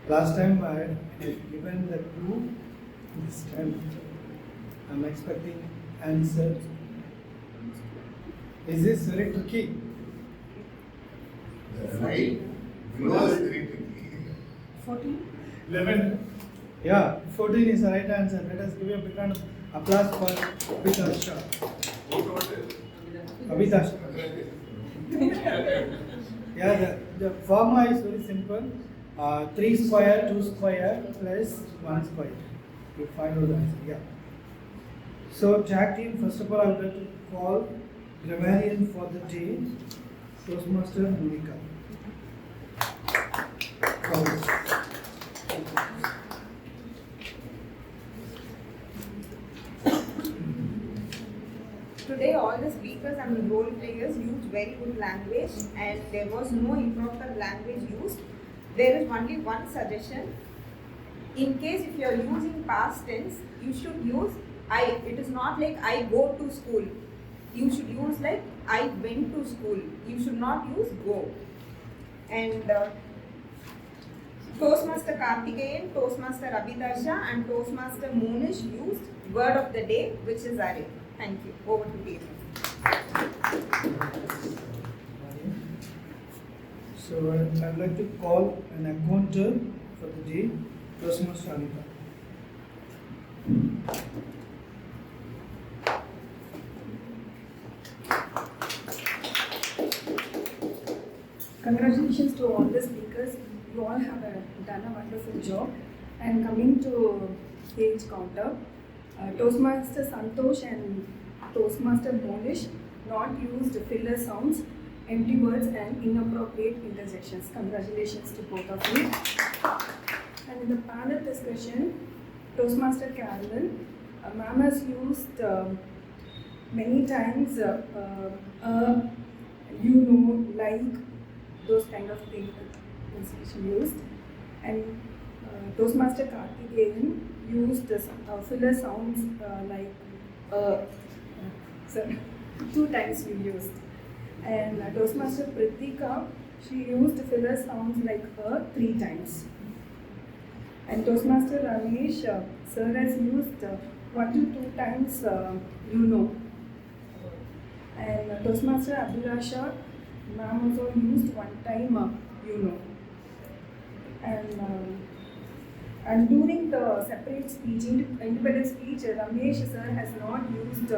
Last time I had given the clue. This time I'm expecting answer. Is this very tricky? Right? No, it's very tricky. 14? 11. Yeah, 14 is the right answer. Let us give a big round of applause for Abhitash Shah. Abhitash Shah. Yeah, the formula is very simple. 3 square, 2 square plus 1 square. You find out the answer. Yeah. So, tag team, first of all, I would like to call grammarian for the day, Toastmaster Monica. Today all the speakers and the role players used very good language and there was no improper language used. There is only one suggestion. In case if you are using past tense, you should use I. It is not like I go to school. You should use like I went to school. You should not use go. And Toastmaster Karthikeyan, Toastmaster Abhidasha and Toastmaster Monish used word of the day, which is array. Thank you. Over to you. So I'd like to call an accountant for the day, Toastmaster Anita. Congratulations to all the speakers. You all have done a wonderful job. And coming to age counter, Toastmaster Santosh and Toastmaster Monish not used filler sounds, empty words and inappropriate interjections. Congratulations to both of you. And in the panel discussion, Toastmaster Carolyn, ma'am has used many times like, those kind of things she used. And Toastmaster Karthikeyan used filler sounds like so 2 times we used. And Toastmaster Pritika, she used filler sounds like 3 times. And Toastmaster Ramesh, sir has used 1 to 2 times And Toastmaster Abhirasha, ma'am also used 1 time And during the separate speech, independent speech, Ramesh sir has not used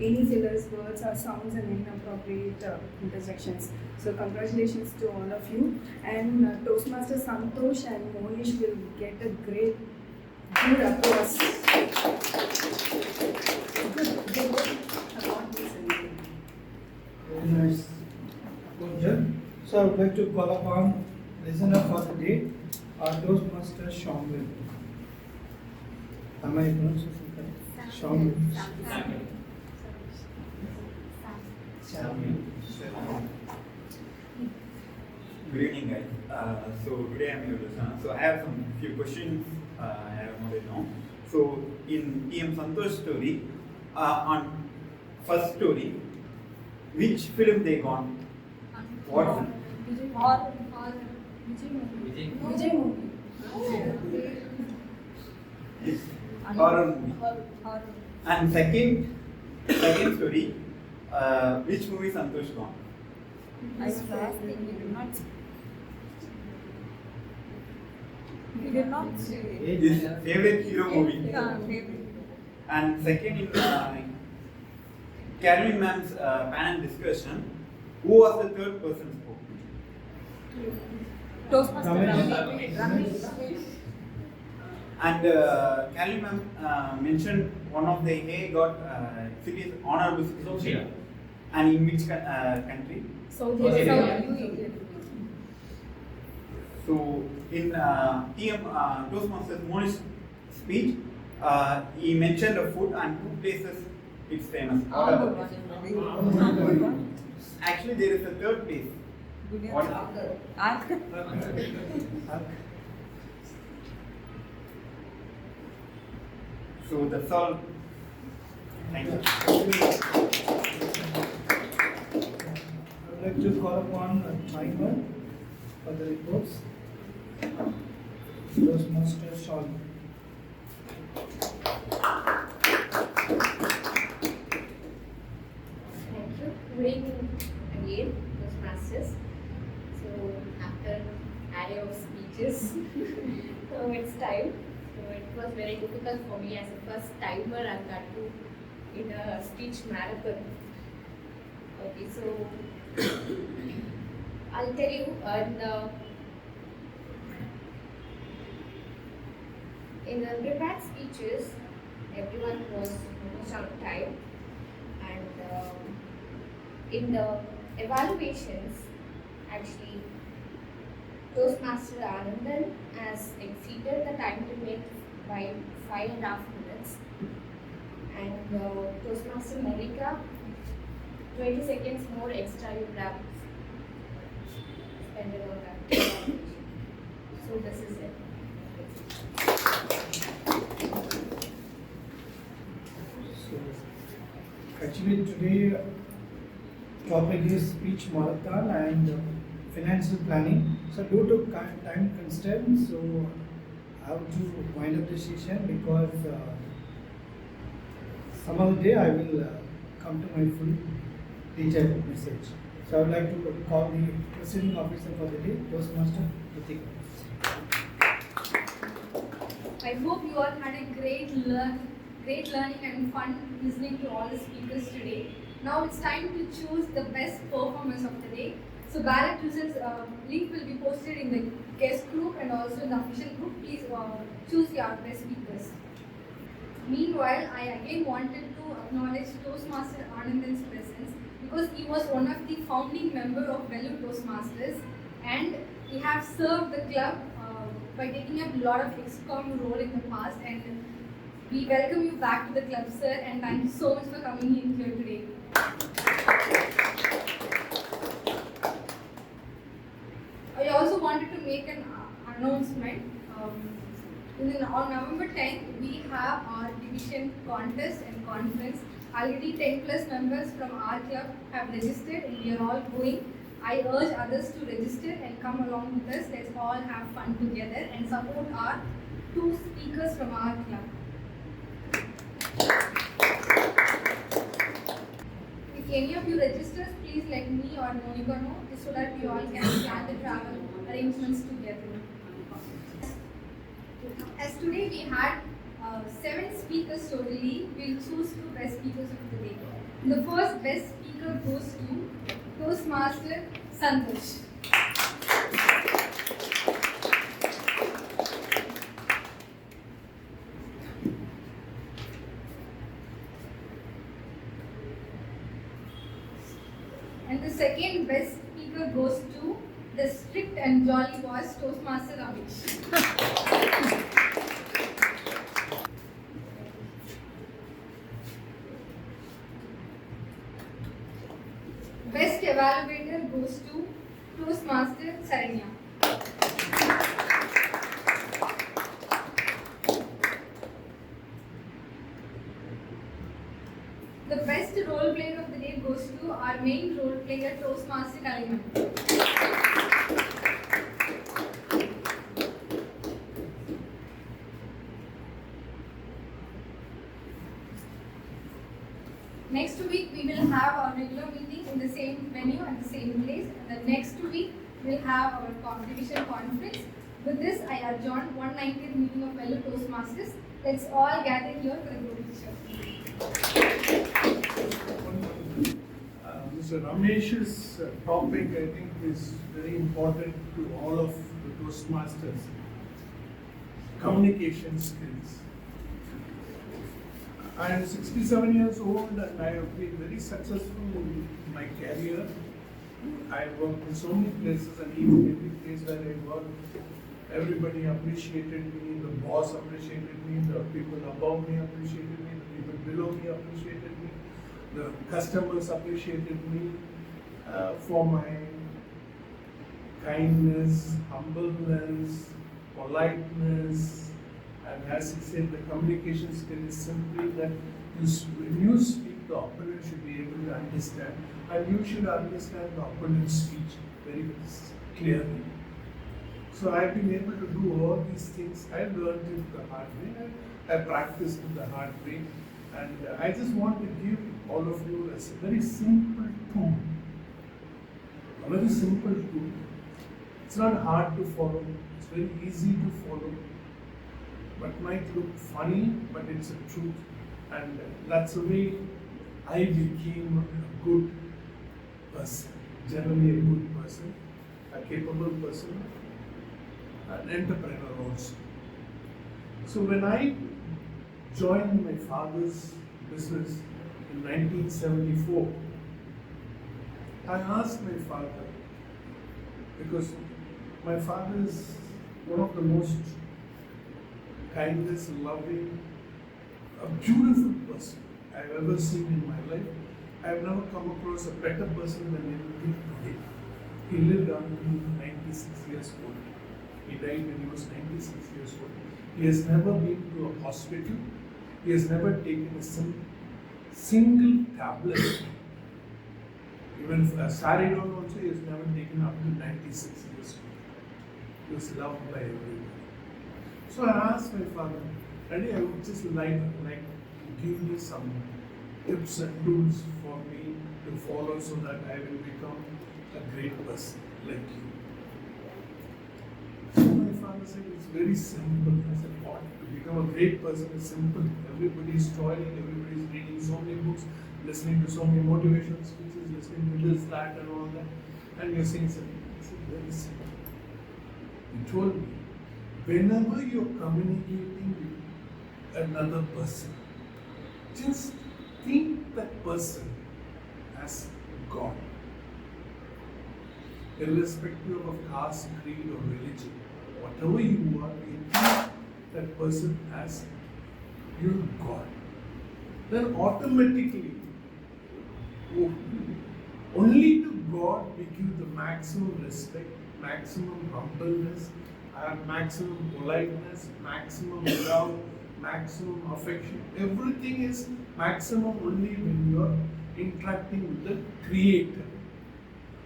any fillers, words or sounds and inappropriate interjections. So congratulations to all of you. And Toastmaster Santosh and Monish will get a great good applause. Very nice. Good job. So I would like to call upon listener for the day, our Toastmaster Shomil. Am I pronouncing correct? Shomil. Good evening, guys. So today I'm your listener. So I have some few questions I have noted down. So in TM Santosh story, on first story, which film they got? What? Vijay movie. Horror movie. And second story, which movie Santosh got? I was asking, we did not say. His favorite hero movie. Favorite. And second in Carolyn ma'am's panel discussion, who was the third person spoke? Toastmaster Ramesh. Ramesh. And Carolyn ma'am mentioned one of the A got cities honorable citizenship. And in which country? Saudi Arabia. So in TM Toastmasters Monish speech, he mentioned a food and 2 places it's famous. What are the places? Actually, there is a third place. What is it? So that's all. Thank you. I would like to call upon a timer for the reports. Toastmaster Shomil. Thank you. Good evening again, Toastmasters. So after an array of speeches, so it's time. So it was very difficult for me as a first timer and that too in a speech marathon. Okay, so I'll tell you in the prepared speeches, everyone was almost on time, and in the evaluations, actually, Toastmaster Anandan has exceeded the time limit by 5.5 minutes, and Toastmaster Monica 20 seconds more extra you grab. Spend it on that. So this is it. So, actually today topic is speech marathon and financial planning. So due to time constraints, so I have to wind up the session because some other day I will come to my full detailed message. So I would like to call the presiding officer for the day, Toastmaster Ritika. I hope you all had a great learning and fun listening to all the speakers today. Now it's time to choose the best performance of the day. So ballot results link will be posted in the guest group and also in the official group. Please choose your best speakers. Meanwhile, I again wanted to acknowledge Toastmaster Anandan's presence because he was one of the founding members of Vellore Toastmasters and he has served the club by taking up a lot of excom role in the past, and we welcome you back to the club, sir, and thank you so much for coming in here today. I also wanted to make an announcement. On November 10th, we have our division contest and conference. Already 10 plus members from our club have registered and we are all going. I urge others to register and come along with us. Let's all have fun together and support our 2 speakers from our club. If any of you registers, please let me or Monica know so that we all can plan the travel arrangements together. As today we had 7 speakers totally, we'll choose 2 best speakers of the day. The first best speaker goes to Toastmaster Santosh. And the second best speaker goes to the strict and jolly boss, Toastmaster Ramesh. Best evaluator goes to Toastmaster Saranya. The best role player of the day goes to our main role player, Toastmaster Kalaimani. Next week we will have our regular meeting in the same venue at the same place, and the next week we will have our division conference. With this, I adjourn 190th meeting of Vellore Toastmasters. Let's all gather here for a group picture. Mr. Ramesh's topic, I think, is very important to all of the Toastmasters. Communication skills. I am 67 years old and I have been very successful in my career. I worked in so many places, and even every place where I worked, everybody appreciated me, the boss appreciated me, the people above me appreciated me, the people below me appreciated me, the customers appreciated me for my kindness, humbleness, politeness. And as he said, the communication skill is simply that when you speak, the opponent should be able to understand, and you should understand the opponent's speech very clearly. So I've been able to do all these things. I learned it the hard way. I practiced it the hard way. And I just want to give all of you a very simple tool. A very simple tool. It's not hard to follow. It's very easy to follow. But might look funny, but it's the truth. And that's the way I became a good person, generally a good person, a capable person, an entrepreneur also. So when I joined my father's business in 1974, I asked my father, because my father is one of the most kindest, loving, a beautiful person I've ever seen in my life. I have never come across a better person than him today. He lived until 96 years old. He died when he was 96 years old. He has never been to a hospital. He has never taken a single tablet. Even Saridon also, he has never taken up to 96 years old. He was loved by everyone. So I asked my father, Daddy, I would just like to give me some tips and tools for me to follow so that I will become a great person like you. So my father said, it's very simple. I said, what? To become a great person is simple. Everybody is toiling, everybody is reading so many books, listening to so many motivational speeches, listening to this, that, and all that. And you're saying something. I said, very simple. He told me, whenever you're communicating with another person, just think that person as God. Irrespective of caste, creed, or religion, whatever you are, you think that person as your God. Then automatically, only to God we give the maximum respect, maximum humbleness, maximum politeness, maximum love, maximum affection. Everything is maximum only when you are interacting with the Creator.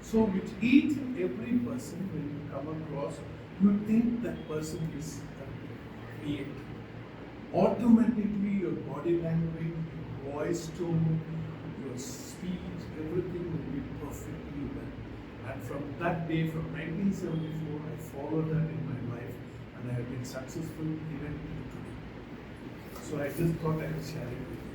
So with each and every person, when you come across, you think that person is a Creator. Automatically your body language, your voice tone, your speech, everything will be perfectly well. And from that day, from 1974, I followed that in my life and I have been successful even today. So I just thought I would share it with you.